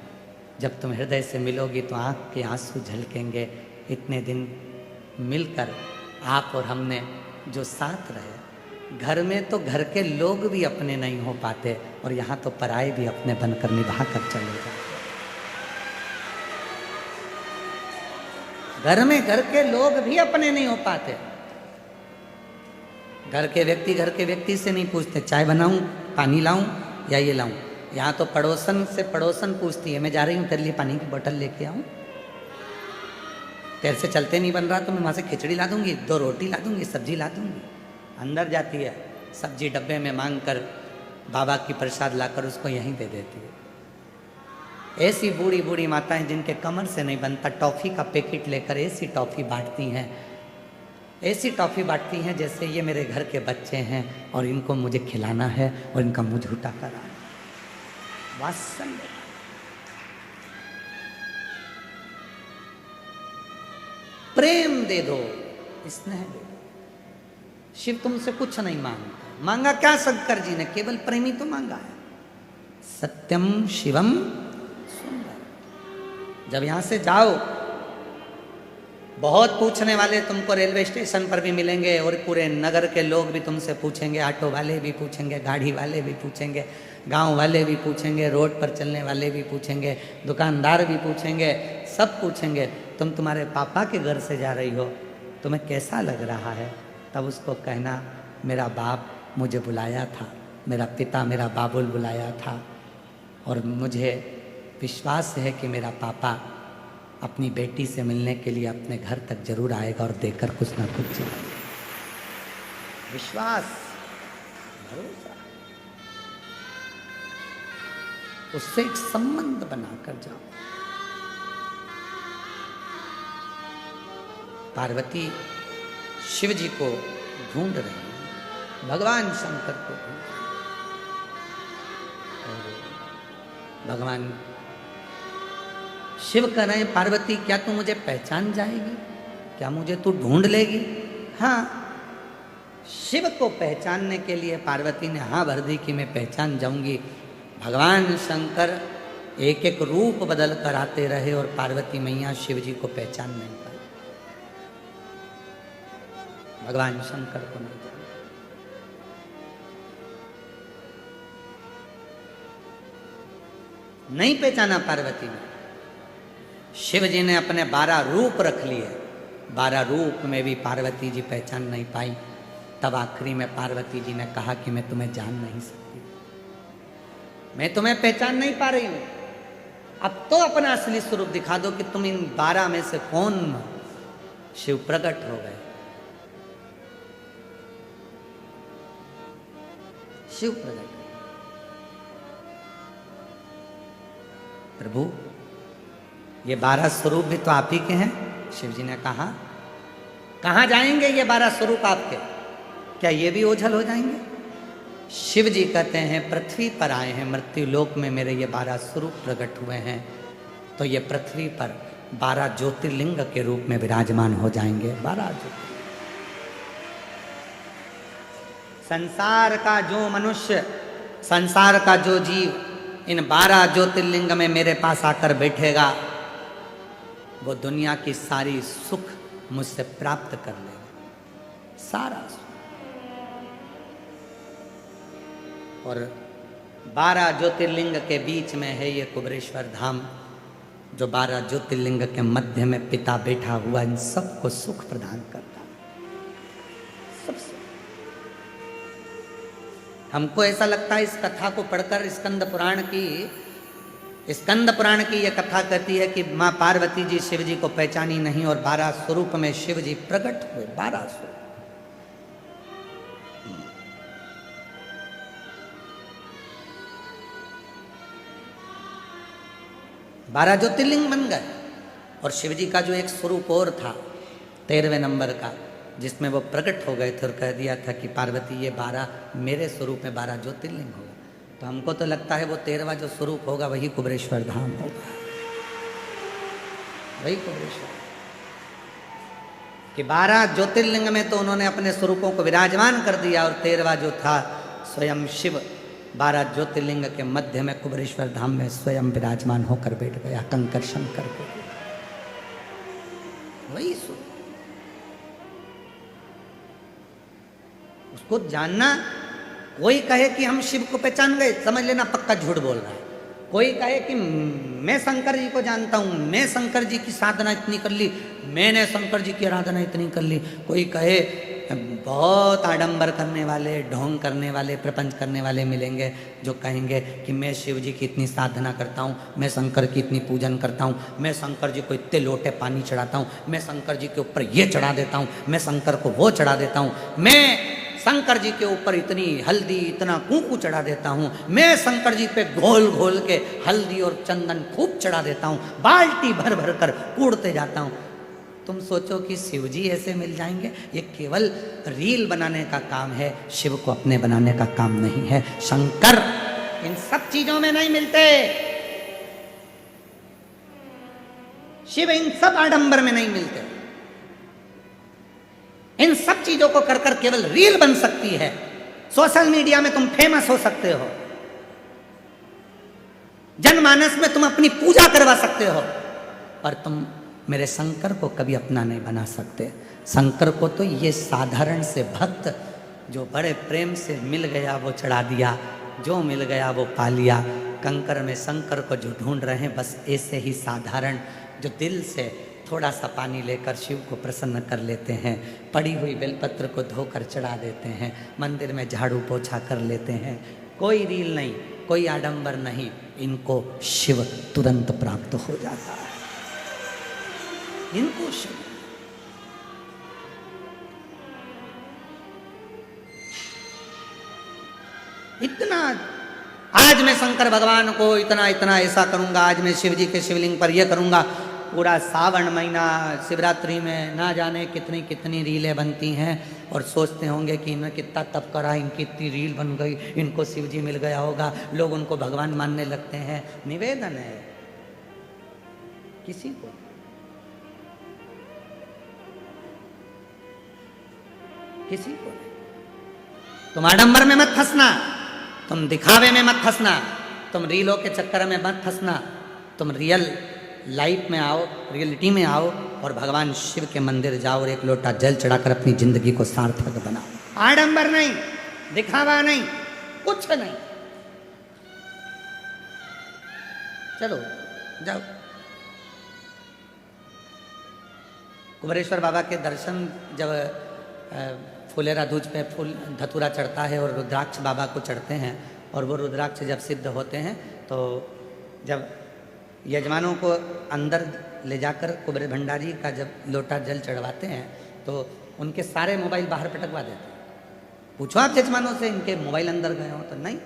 जब तुम हृदय से मिलोगी तो आँख के आंसू झलकेंगे। इतने दिन मिलकर आप और हमने जो साथ रहे, घर में तो घर के लोग भी अपने नहीं हो पाते और यहाँ तो पराये भी अपने बनकर निभा कर चले जाते। घर में घर के लोग भी अपने नहीं हो पाते। घर के व्यक्ति से नहीं पूछते चाय बनाऊं, पानी लाऊं या ये लाऊं। यहाँ तो पड़ोसन से पड़ोसन पूछती है, मैं जा रही हूँ तेरे लिए पानी की बोतल लेके आऊं, तेरे से चलते नहीं बन रहा तो मैं वहां से खिचड़ी ला दूंगी, 2 रोटी ला दूंगी, सब्जी ला दूंगी। अंदर जाती है, सब्जी डब्बे में मांग कर बाबा की प्रसाद लाकर उसको यहीं दे देती है। ऐसी बूढ़ी बूढ़ी माताएं जिनके कमर से नहीं बनता, टॉफ़ी का पैकेट लेकर ऐसी टॉफ़ी बांटती हैं, ऐसी टॉफ़ी बांटती हैं जैसे ये मेरे घर के बच्चे हैं और इनको मुझे खिलाना है और इनका मुँह झूठा कराना है। वात्सल्य, प्रेम दे दो, स्नेह दे दो। शिव तुमसे कुछ नहीं मांगता। मांगा क्या शंकर जी ने? केवल प्रेमी तो मांगा है। सत्यम शिवम सुंदर। जब यहां से जाओ, बहुत पूछने वाले तुमको रेलवे स्टेशन पर भी मिलेंगे और पूरे नगर के लोग भी तुमसे पूछेंगे, ऑटो वाले भी पूछेंगे, गाड़ी वाले भी पूछेंगे, गांव वाले भी पूछेंगे, रोड पर चलने वाले भी पूछेंगे, दुकानदार भी पूछेंगे, सब पूछेंगे तुम तुम्हारे पापा के घर से जा रही हो, तुम्हें कैसा लग रहा है? तब उसको कहना मेरा बाप मुझे बुलाया था, मेरा पिता मेरा बाबुल बुलाया था और मुझे विश्वास है कि मेरा पापा अपनी बेटी से मिलने के लिए अपने घर तक जरूर आएगा और देकर कुछ ना कुछ विश्वास, भरोसा, उससे एक संबंध बनाकर जाओ। पार्वती शिव जी को ढूंढ रही है, भगवान शंकर को ढूंढ रही है। भगवान शिव कह रहे हैं, पार्वती क्या तू मुझे पहचान जाएगी? क्या मुझे तू ढूंढ लेगी? हाँ, शिव को पहचानने के लिए पार्वती ने हाँ भर दी कि मैं पहचान जाऊंगी। भगवान शंकर एक एक रूप बदल कर आते रहे और पार्वती मैया शिव जी को पहचान नहीं पाई। भगवान शंकर को नहीं जाना। नहीं पहचाना पार्वती ने। शिव जी ने अपने 12 रूप रख लिए, 12 रूप में भी पार्वती जी पहचान नहीं पाई। तब आखिरी में पार्वती जी ने कहा कि मैं तुम्हें जान नहीं सकती, मैं तुम्हें पहचान नहीं पा रही हूं। अब तो अपना असली स्वरूप दिखा दो कि तुम इन 12 में से कौन शिव प्रकट हो गए। शिव प्रकट, प्रभु ये 12 स्वरूप भी तो आप ही के हैं। शिव जी ने कहा कहां जाएंगे ये 12 स्वरूप आपके, क्या ये भी ओझल हो जाएंगे? शिव जी कहते हैं पृथ्वी पर आए हैं, मृत्यु लोक में मेरे ये 12 स्वरूप प्रकट हुए हैं, तो ये पृथ्वी पर 12 ज्योतिर्लिंग के रूप में विराजमान हो जाएंगे। 12 ज्योतिर्लिंग। संसार का जो मनुष्य, संसार का जो जीव इन 12 ज्योतिर्लिंग में मेरे पास आकर बैठेगा, वो दुनिया की सारी सुख मुझसे प्राप्त कर लेगा, सारा सुख। और 12 ज्योतिर्लिंग के बीच में है ये कुबेरेश्वर धाम, जो 12 ज्योतिर्लिंग के मध्य में पिता बैठा हुआ इन सबको सुख प्रदान करता है, सबसे। हमको ऐसा लगता है इस कथा को पढ़कर, स्कंद पुराण की यह कथा कहती है कि माँ पार्वती जी शिव जी को पहचानी नहीं और 12 स्वरूप में शिव जी प्रकट हुए। 12 स्वरूप, 12 ज्योतिर्लिंग बन गए। और शिव जी का जो एक स्वरूप और था 13वें नंबर का, जिसमें वो प्रकट हो गए थे और कह दिया था कि पार्वती ये 12 मेरे स्वरूप में 12 ज्योतिर्लिंग होगा। तो हमको तो लगता है वो 13वां जो स्वरूप होगा वही कुबेरेश्वर धाम होगा, वही कुबेरेश्वर। कि 12 ज्योतिर्लिंग में तो उन्होंने अपने स्वरूपों को विराजमान कर दिया, और 13वां जो था स्वयं शिव 12 ज्योतिर्लिंग के मध्य में कुबेरेश्वर धाम में स्वयं विराजमान होकर बैठ गया, कंकर शंकर को। वही स्वरूप उसको जानना। कोई कहे कि हम शिव को पहचान गए, समझ लेना पक्का झूठ बोल रहा है। कोई कहे कि मैं शंकर जी को जानता हूं, मैं शंकर जी की साधना इतनी कर ली, मैंने शंकर जी की आराधना इतनी कर ली। कोई कहे, बहुत आडंबर करने वाले, ढोंग करने वाले, प्रपंच करने वाले मिलेंगे जो कहेंगे कि मैं शिव जी की इतनी साधना करता हूँ, मैं शंकर की इतनी पूजन करता हूँ, मैं शंकर जी को इतने लोटे पानी चढ़ाता हूँ, मैं शंकर जी के ऊपर ये चढ़ा देता हूँ, मैं शंकर को वो चढ़ा देता हूँ, मैं शंकर जी के ऊपर इतनी हल्दी, इतना कुंकू चढ़ा देता हूँ, मैं शंकर जी पे घोल घोल के हल्दी और चंदन खूब चढ़ा देता हूँ, बाल्टी भर भर कर कूड़ते जाता हूँ। तुम सोचो कि शिव जी ऐसे मिल जाएंगे? ये केवल रील बनाने का काम है, शिव को अपने बनाने का काम नहीं है। शंकर इन सब चीजों में नहीं मिलते, शिव इन सब आडंबर में नहीं मिलते। इन सब चीजों को कर कर केवल रील बन सकती है, सोशल मीडिया में तुम फेमस हो सकते हो, जनमानस में तुम अपनी पूजा करवा सकते हो, और तुम मेरे शंकर को कभी अपना नहीं बना सकते। शंकर को तो ये साधारण से भक्त जो बड़े प्रेम से मिल गया वो चढ़ा दिया, जो मिल गया वो पा लिया। कंकर में शंकर को जो ढूंढ रहे हैं, बस ऐसे ही साधारण जो दिल से थोड़ा सा पानी लेकर शिव को प्रसन्न कर लेते हैं, पड़ी हुई बेलपत्र को धोकर चढ़ा देते हैं, मंदिर में झाड़ू पोछा कर लेते हैं, कोई रील नहीं, कोई आडंबर नहीं, इनको शिव तुरंत प्राप्त हो जाता है। इनको शिव इतना, आज मैं शंकर भगवान को इतना इतना ऐसा करूंगा, आज मैं शिव जी के शिवलिंग पर यह करूंगा। पूरा सावन महीना शिवरात्रि में ना जाने कितनी कितनी रीलें बनती हैं, और सोचते होंगे कि इन्हें कितना तप करा, इनकी इतनी रील बन गई, इनको शिव जी मिल गया होगा, लोग उनको भगवान मानने लगते हैं। निवेदन है किसी को, किसी को नहीं। तुम आडंबर में मत फंसना, तुम दिखावे में मत फंसना, तुम रीलों के चक्कर में मत फंसना। तुम रियल लाइफ में आओ, रियलिटी में आओ, और भगवान शिव के मंदिर जाओ और एक लोटा जल चढ़ाकर अपनी जिंदगी को सार्थक बनाओ। आडंबर नहीं, दिखावा नहीं, कुछ नहीं। चलो जाओ। कुबेरेश्वर बाबा के दर्शन जब फुलेरा दूज पे फूल धतूरा चढ़ता है और रुद्राक्ष बाबा को चढ़ते हैं, और वो रुद्राक्ष जब सिद्ध होते हैं, तो जब यजमानों को अंदर ले जाकर कुबेर भंडारी का जब लोटा जल चढ़वाते हैं तो उनके सारे मोबाइल बाहर पटकवा देते हैं। पूछो आप यजमानों से इनके मोबाइल अंदर गए हो तो नहीं,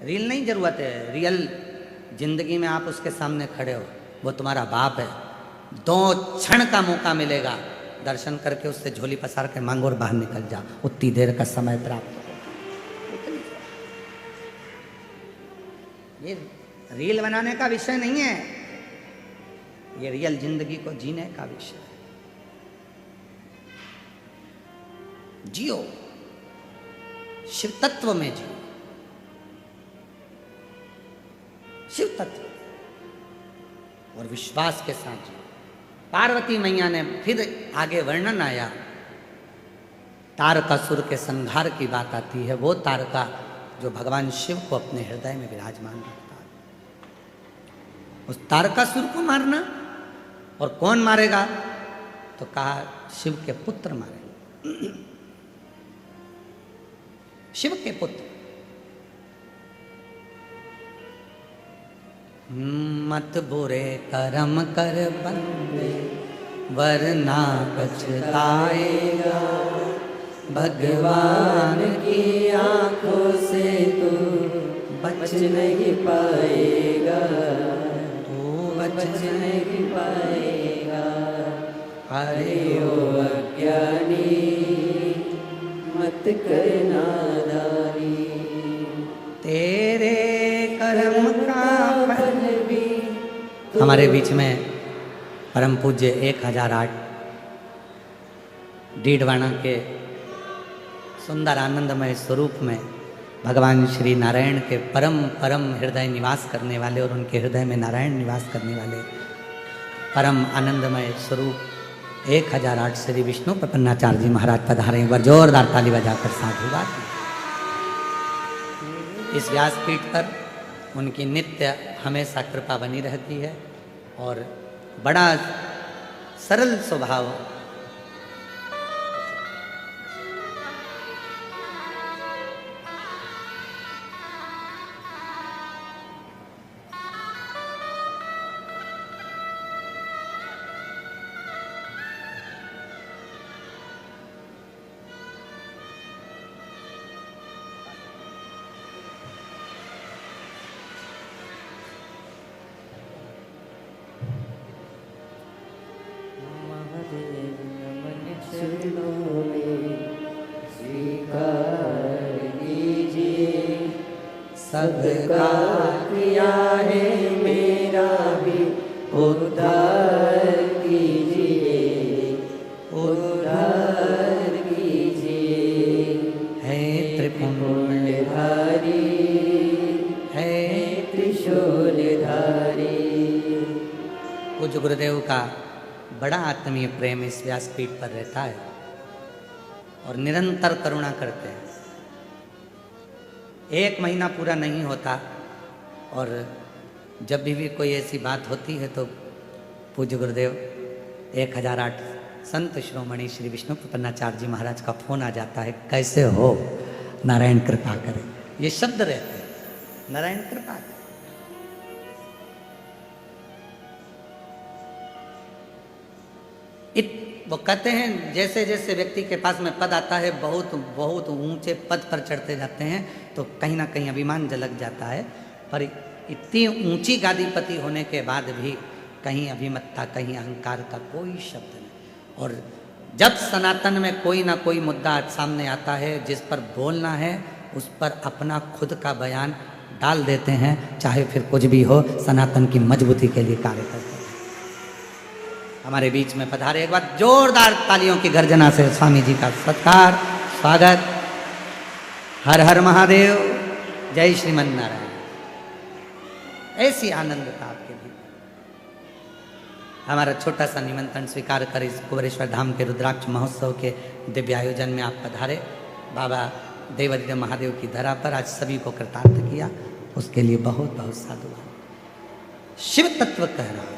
रील नहीं जरूरत है। रियल जिंदगी में आप उसके सामने खड़े हो, वो तुम्हारा बाप है, 2 क्षण का मौका मिलेगा, दर्शन करके उससे झोली पसार के मांगो और बाहर निकल जा, उतनी देर का समय प्राप्त हो। ये रील बनाने का विषय नहीं है, ये रियल जिंदगी को जीने का विषय है। जियो, शिव तत्व में जियो, शिव तत्व और विश्वास के साथ जियो। पार्वती मैया ने फिर आगे वर्णन आया, तारकासुर के संहार की बात आती है। वो तारका जो भगवान शिव को अपने हृदय में विराजमान रखता है, उस तारकासुर को मारना। और कौन मारेगा? तो कहा शिव के पुत्र मारेंगे, शिव के पुत्र। मत बुरे कर्म कर बंदे वरना पछताएगा, भगवान की आंखों से तू बच नहीं पाएगा, तू बच नहीं पाएगा। अरे ओ अज्ञानी मत कर नादानी, तेरे कर्म का फल भी। हमारे बीच में परम पूज्य 1008 डीडवाना के सुंदर आनंदमय स्वरूप में भगवान श्री नारायण के परम परम हृदय निवास करने वाले और उनके हृदय में नारायण निवास करने वाले परम आनंदमय स्वरूप 1008 श्री विष्णु प्रपन्नाचार्य जी महाराज पधारे। एक बार जोरदार ताली बजाकर साधुवाद। इस व्यासपीठ पर उनकी नित्य हमेशा कृपा बनी रहती है और बड़ा सरल स्वभाव, सबका किया है मेरा भी उद्धार कीजिए, उद्धार कीजिए। है त्रिपुंडधारी, है त्रिशूलधारी। पूज्य गुरुदेव का बड़ा आत्मीय प्रेम इस व्यासपीठ पर रहता है और निरंतर करुणा करते हैं। 1 महीना पूरा नहीं होता और जब भी कोई ऐसी बात होती है तो पूज्य गुरुदेव 1008 संत शिरोमणि श्री विष्णु प्रपन्नाचार्य जी महाराज का फोन आ जाता है, कैसे हो, नारायण कृपा करे। ये शब्द रहते हैं, नारायण कृपा करे। वो कहते हैं जैसे जैसे व्यक्ति के पास में पद आता है, बहुत बहुत ऊंचे पद पर चढ़ते जाते हैं तो कहीं ना कहीं अभिमान झलक जाता है, पर इतनी ऊंची गादीपति होने के बाद भी कहीं अभिमत्ता, कहीं अहंकार का कोई शब्द नहीं। और जब सनातन में कोई ना कोई मुद्दा सामने आता है जिस पर बोलना है, उस पर अपना खुद का बयान डाल देते हैं, चाहे फिर कुछ भी हो, सनातन की मजबूती के लिए कार्य करते हैं। हमारे बीच में पधारे, एक बार जोरदार तालियों की गर्जना से स्वामी जी का सत्कार, स्वागत। हर हर महादेव, जय श्रीमन नारायण। ऐसी आनंदता आपके भी। हमारा छोटा सा निमंत्रण स्वीकार कर इस कुबेरेश्वर धाम के रुद्राक्ष महोत्सव के दिव्य आयोजन में आप पधारे। बाबा देवादिदेव महादेव की धरा पर आज सभी को कृतार्थ किया, उसके लिए बहुत बहुत साधुवाद। शिव तत्व कह रहा है,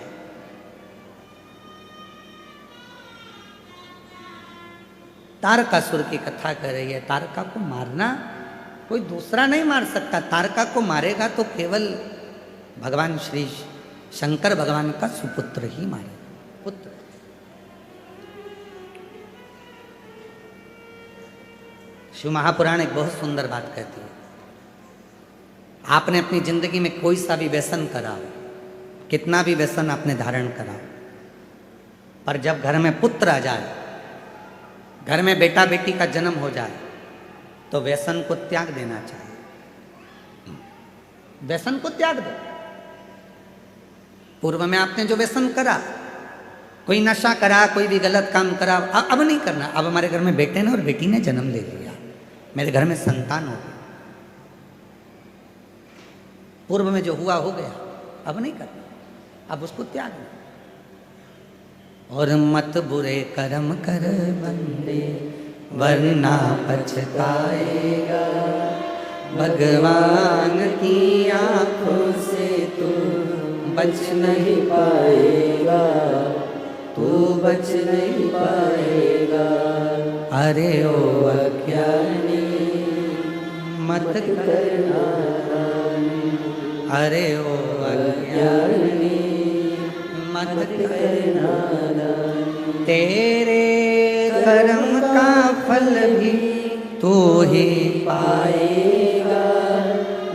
तारकासुर की कथा कर रही है। तारका को मारना कोई दूसरा नहीं मार सकता, तारका को मारेगा तो केवल भगवान श्री शंकर भगवान का सुपुत्र ही माने, पुत्र। शिव महापुराण एक बहुत सुंदर बात कहती है, आपने अपनी जिंदगी में कोई सा भी व्यसन करा हो, कितना भी व्यसन आपने धारण करा हो, पर जब घर में पुत्र आ जाए, घर में बेटा बेटी का जन्म हो जाए, तो व्यसन को त्याग देना चाहिए। व्यसन को त्याग दो। पूर्व में आपने जो व्यसन करा, कोई नशा करा, कोई भी गलत काम करा, अब नहीं करना। अब हमारे घर में बेटे ने और बेटी ने जन्म ले लिया, मेरे घर में संतान हो गई, पूर्व में जो हुआ हो गया, अब नहीं करना, अब उसको त्याग दो। और मत बुरे कर्म कर बंदे वरना पछताएगा, भगवान की आंखों से तू बच नहीं पाएगा, तू बच नहीं पाएगा। अरे ओ अज्ञानी मत करना, अरे ओ अज्ञानी मत करना, तेरे कर्म का फल भी तू ही पाएगा,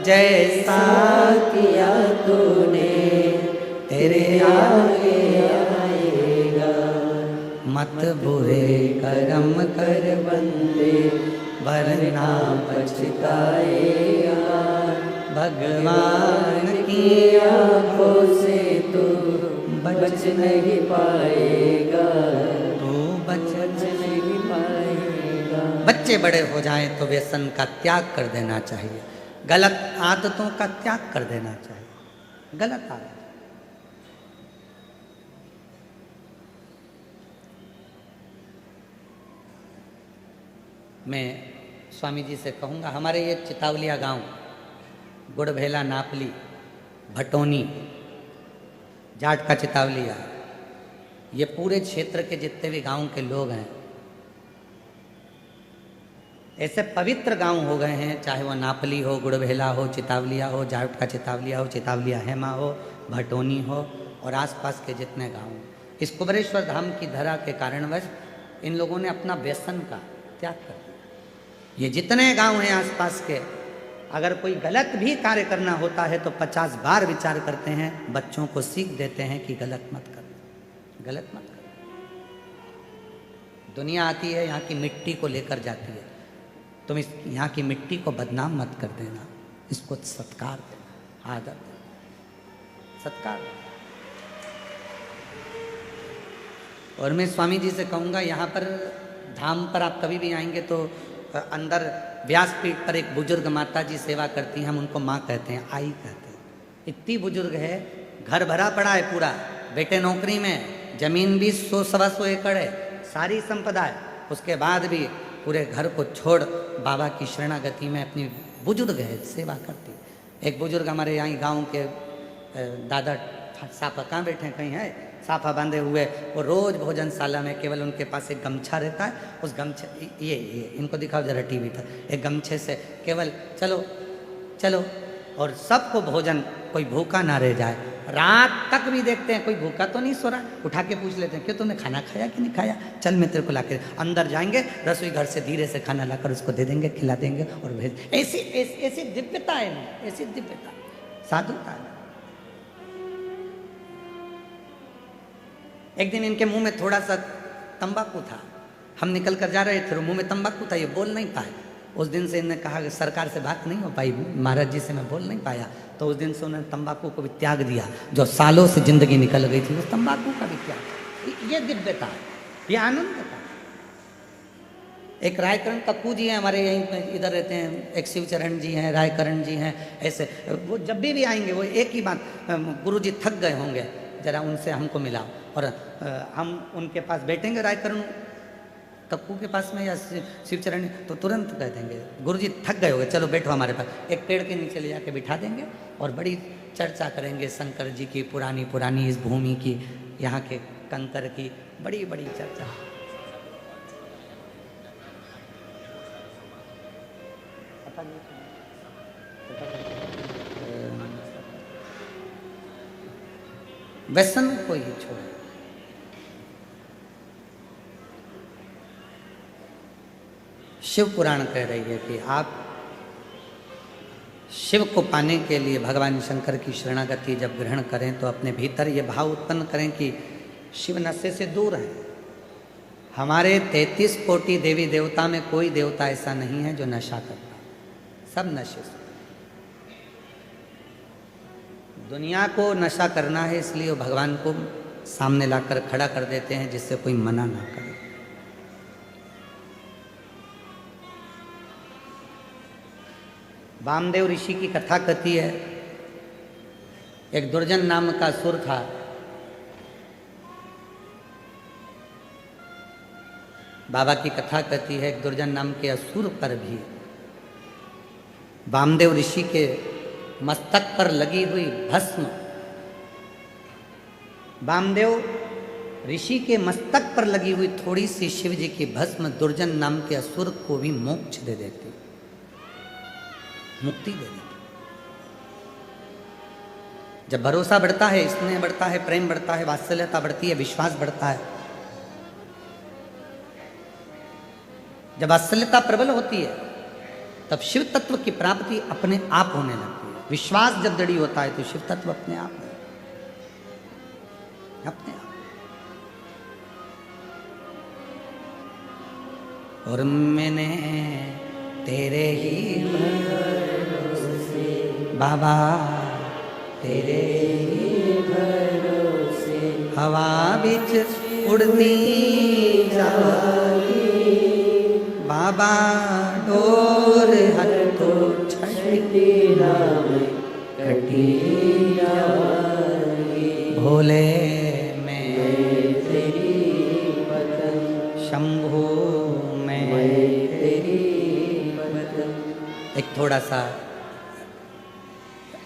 जैसा किया तूने तेरे आगे आएगा। मत बुरे कर्म कर बंदे वरना पछताएगा, भगवान की आंखों से तू बच नहीं पाएगा, तू बच नहीं पाएगा। बच्चे बड़े हो जाएं तो व्यसन का त्याग कर देना चाहिए, गलत आदतों का त्याग कर देना चाहिए, गलत आदत। मैं स्वामी जी से कहूँगा, हमारे ये चितावलिया गांव, गुड़भेला, नापली, भटोनी, जाट का चितावलिया, ये पूरे क्षेत्र के जितने भी गांव के लोग हैं, ऐसे पवित्र गांव हो गए हैं, चाहे वो नापली हो, गुड़भेला हो, चितावलिया हो, जाट का चितावलिया हो, चितावलिया हेमा हो, भटोनी हो और आसपास के जितने गांव। इस कुबरेश्वर धाम की धरा के कारणवश इन लोगों ने अपना व्यसन का त्याग कर दिया। ये जितने गांव हैं आसपास के, अगर कोई गलत भी कार्य करना होता है तो 50 बार विचार करते हैं, बच्चों को सीख देते हैं कि गलत मत करो, गलत मत करो। दुनिया आती है, यहाँ की मिट्टी को लेकर जाती है, तुम इस यहाँ की मिट्टी को बदनाम मत कर देना, इसको सत्कार देना, आदर देना, सत्कार देना। और मैं स्वामी जी से कहूँगा, यहाँ पर धाम पर आप कभी भी आएंगे तो अंदर व्यासपीठ पर एक बुजुर्ग माता जी सेवा करती हैं, हम उनको माँ कहते हैं, आई कहते हैं। इतनी बुजुर्ग है, घर भरा पड़ा है पूरा, बेटे नौकरी में, जमीन भी 100-125 एकड़ है, सारी संपदा है, उसके बाद भी पूरे घर को छोड़ बाबा की शरणागति में अपनी बुजुर्ग है, सेवा करती है। एक बुजुर्ग हमारे यहाँ गाँव के दादा साफा, कहाँ बैठे हैं, कहीं है, साफा बांधे हुए, वो रोज भोजनशाला में केवल उनके पास एक गमछा रहता है, उस गमछे, ये इनको दिखाओ जरा टीवी पर, एक गमछे से केवल चलो चलो, और सबको भोजन, कोई भूखा ना रह जाए। रात तक भी देखते हैं कोई भूखा तो नहीं सो रहा, उठा के पूछ लेते हैं, क्यों तुमने खाना खाया कि नहीं खाया, चल मैं तेरे को ला के, अंदर जाएंगे, रसोई घर से धीरे से खाना लाकर उसको दे देंगे, खिला देंगे और भेज। ऐसी ऐसी दिव्यता है, ऐसी दिव्यता, साधुता है। एक दिन इनके मुंह में थोड़ा सा तंबाकू था, हम निकल कर जा रहे थे, मुंह में तंबाकू था, ये बोल नहीं पाए। उस दिन से इन्होंने कहा कि सरकार से बात नहीं हो पाई, महाराज जी से मैं बोल नहीं पाया, तो उस दिन से उन्होंने तंबाकू को भी त्याग दिया। जो सालों से जिंदगी निकल गई थी, उस तंबाकू का भी त्याग। ये दिव्यता है, ये आनंद था। एक रायकरण कक्कू जी हैं हमारे यहीं इधर रहते हैं, एक शिवचरण जी हैं, रायकरण जी हैं, ऐसे वो जब भी आएंगे वो एक ही बात, गुरु जी थक गए होंगे, जरा उनसे हमको मिलाओ, और हम उनके पास बैठेंगे रायकरण कक्कू के पास में या शिवचरण, तो तुरंत कह देंगे गुरुजी थक गए होंगे, चलो बैठो हमारे पास, एक पेड़ के नीचे ले जाके बिठा देंगे और बड़ी चर्चा करेंगे शंकर जी की, पुरानी पुरानी इस भूमि की, यहाँ के कंकर की, बड़ी बड़ी चर्चा। व्यसन को ही छोड़ें। शिव पुराण कह रही है कि आप शिव को पाने के लिए भगवान शंकर की शरणागति जब ग्रहण करें तो अपने भीतर ये भाव उत्पन्न करें कि शिव नशे से दूर है। हमारे 33 कोटि देवी देवता में कोई देवता ऐसा नहीं है जो नशा करता, सब नशे से। दुनिया को नशा करना है, इसलिए वो भगवान को सामने लाकर खड़ा कर देते हैं जिससे कोई मना ना करे। वामदेव ऋषि की कथा कहती है, एक दुर्जन नाम का असुर था। बाबा की कथा कहती है, एक दुर्जन नाम के असुर पर भी वामदेव ऋषि के मस्तक पर लगी हुई भस्म, वामदेव ऋषि के मस्तक पर लगी हुई थोड़ी सी शिव जी की भस्म दुर्जन नाम के असुर को भी मोक्ष दे देती, मुक्ति दे देती। जब भरोसा बढ़ता है, स्नेह बढ़ता है, प्रेम बढ़ता है, वात्सल्यता बढ़ती है, विश्वास बढ़ता है, जब वात्सल्यता प्रबल होती है तब शिव तत्व की प्राप्ति अपने आप होने लगती है। विश्वास जब दृढ़ होता है तो शिव तत्व अपने आप है, अपने आप। और मैंने तेरे ही भरोसे बाबा, तेरे ही भरोसे हवा बिच उड़ती जागी बाबा, डोर हथो छठी राम कटी जागी। भोले मैं तेरी बदन, शंभू मैं तेरी बदन। एक थोड़ा सा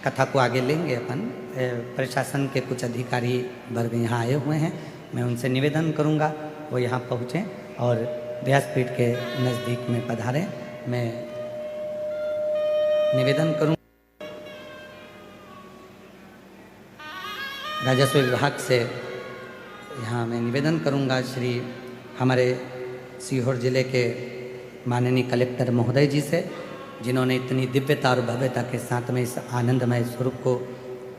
कथा को आगे लेंगे अपन। प्रशासन के कुछ अधिकारी वर्ग यहाँ आए हुए हैं, मैं उनसे निवेदन करूँगा वो यहाँ पहुँचें और व्यासपीठ के नज़दीक में पधारें। मैं निवेदन करूँ राजस्व विभाग से, यहाँ मैं निवेदन करूँगा श्री हमारे सीहोर जिले के माननीय कलेक्टर महोदय जी से, जिन्होंने इतनी दिव्यता और भव्यता के साथ में इस आनंदमय स्वरूप को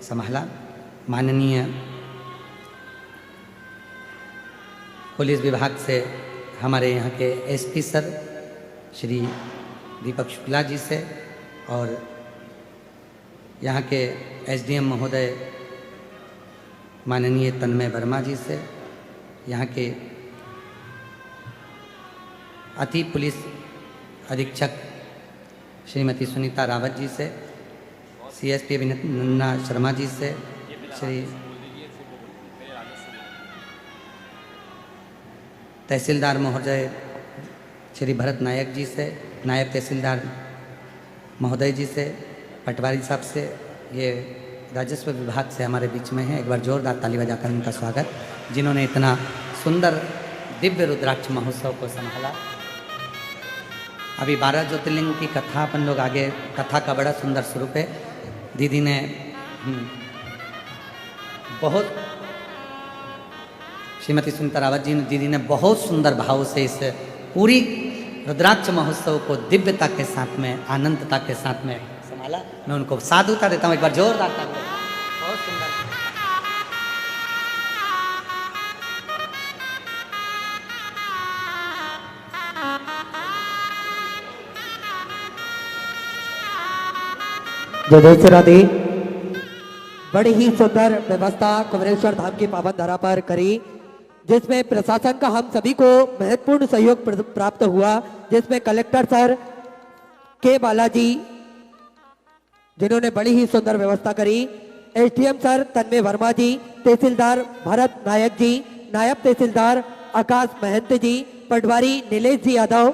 संभाला। माननीय पुलिस विभाग से हमारे यहाँ के एसपी सर श्री दीपक शुक्ला जी से, और यहाँ के एसडीएम महोदय माननीय तन्मय वर्मा जी से, यहाँ के अति पुलिस अधीक्षक श्रीमती सुनीता रावत जी से, सीएसपी अभिनंदना शर्मा जी से, श्री तहसीलदार महोदय श्री भरत नायक जी से, नायब तहसीलदार महोदय जी से, पटवारी साहब से, ये राजस्व विभाग से हमारे बीच में है। एक बार जोरदार ताली बजाकर उनका स्वागत, जिन्होंने इतना सुंदर दिव्य रुद्राक्ष महोत्सव को संभाला। अभी 12 ज्योतिर्लिंग की कथा अपन लोग आगे, कथा का बड़ा सुंदर स्वरूप है। दीदी ने बहुत, श्रीमती सुनीता रावत जी दीदी ने बहुत सुंदर भाव से इस पूरी रुद्राक्ष महोत्सव को दिव्यता के साथ में, आनंदता के साथ में संभाला। मैं उनको साधुता देता हूँ, एक बार जोरदार ताली। बहुत सुंदर। जय राधे। बड़ी ही सुंदर व्यवस्था कुमरेश्वर धाम की पावन धरा पर करी, जिसमें प्रशासन का हम सभी को महत्वपूर्ण सहयोग प्राप्त हुआ, जिसमें कलेक्टर सर के बालाजी जिन्होंने बड़ी ही सुंदर व्यवस्था करी, एसडीएम सर तन्मय वर्मा जी, तहसीलदार भरत नायक जी, नायब तहसीलदार आकाश महंत जी, पटवारी नीलेश जी यादव,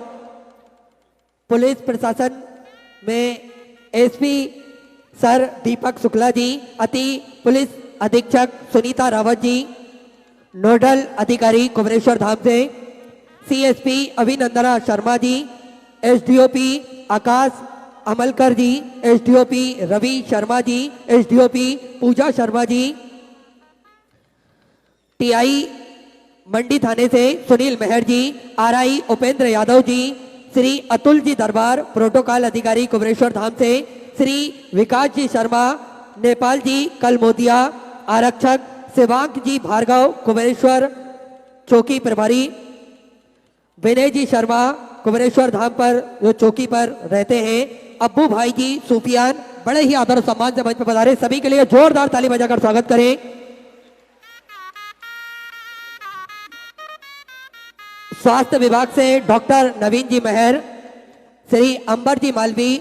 पुलिस प्रशासन में एसपी सर दीपक शुक्ला जी, अति पुलिस अधीक्षक सुनीता रावत जी, नोडल अधिकारी कुमरेश्वर धाम से सीएसपी अभिनंदना शर्मा जी, एसडीओपी आकाश अमलकर जी, एसडीओपी रवि शर्मा जी, एसडीओपी पूजा शर्मा जी, टीआई मंडी थाने से सुनील मेहर जी, आरआई उपेंद्र यादव जी, श्री अतुल जी दरबार प्रोटोकॉल अधिकारी कुबरेश्वर धाम से, श्री विकास जी शर्मा, नेपाल जी कलमोदिया, आरक्षक शिवांक जी भार्गव कुबरेश्वर चौकी प्रभारी, विनय जी शर्मा कुबरेश्वर धाम पर जो चौकी पर रहते हैं, अब्बू भाई जी सूफियान, बड़े ही आदर और सम्मान से मंच पर पधारे, सभी के लिए जोरदार ताली बजाकर स्वागत करें। स्वास्थ्य विभाग से डॉक्टर नवीन जी मेहर, श्री अंबर जी मालवी,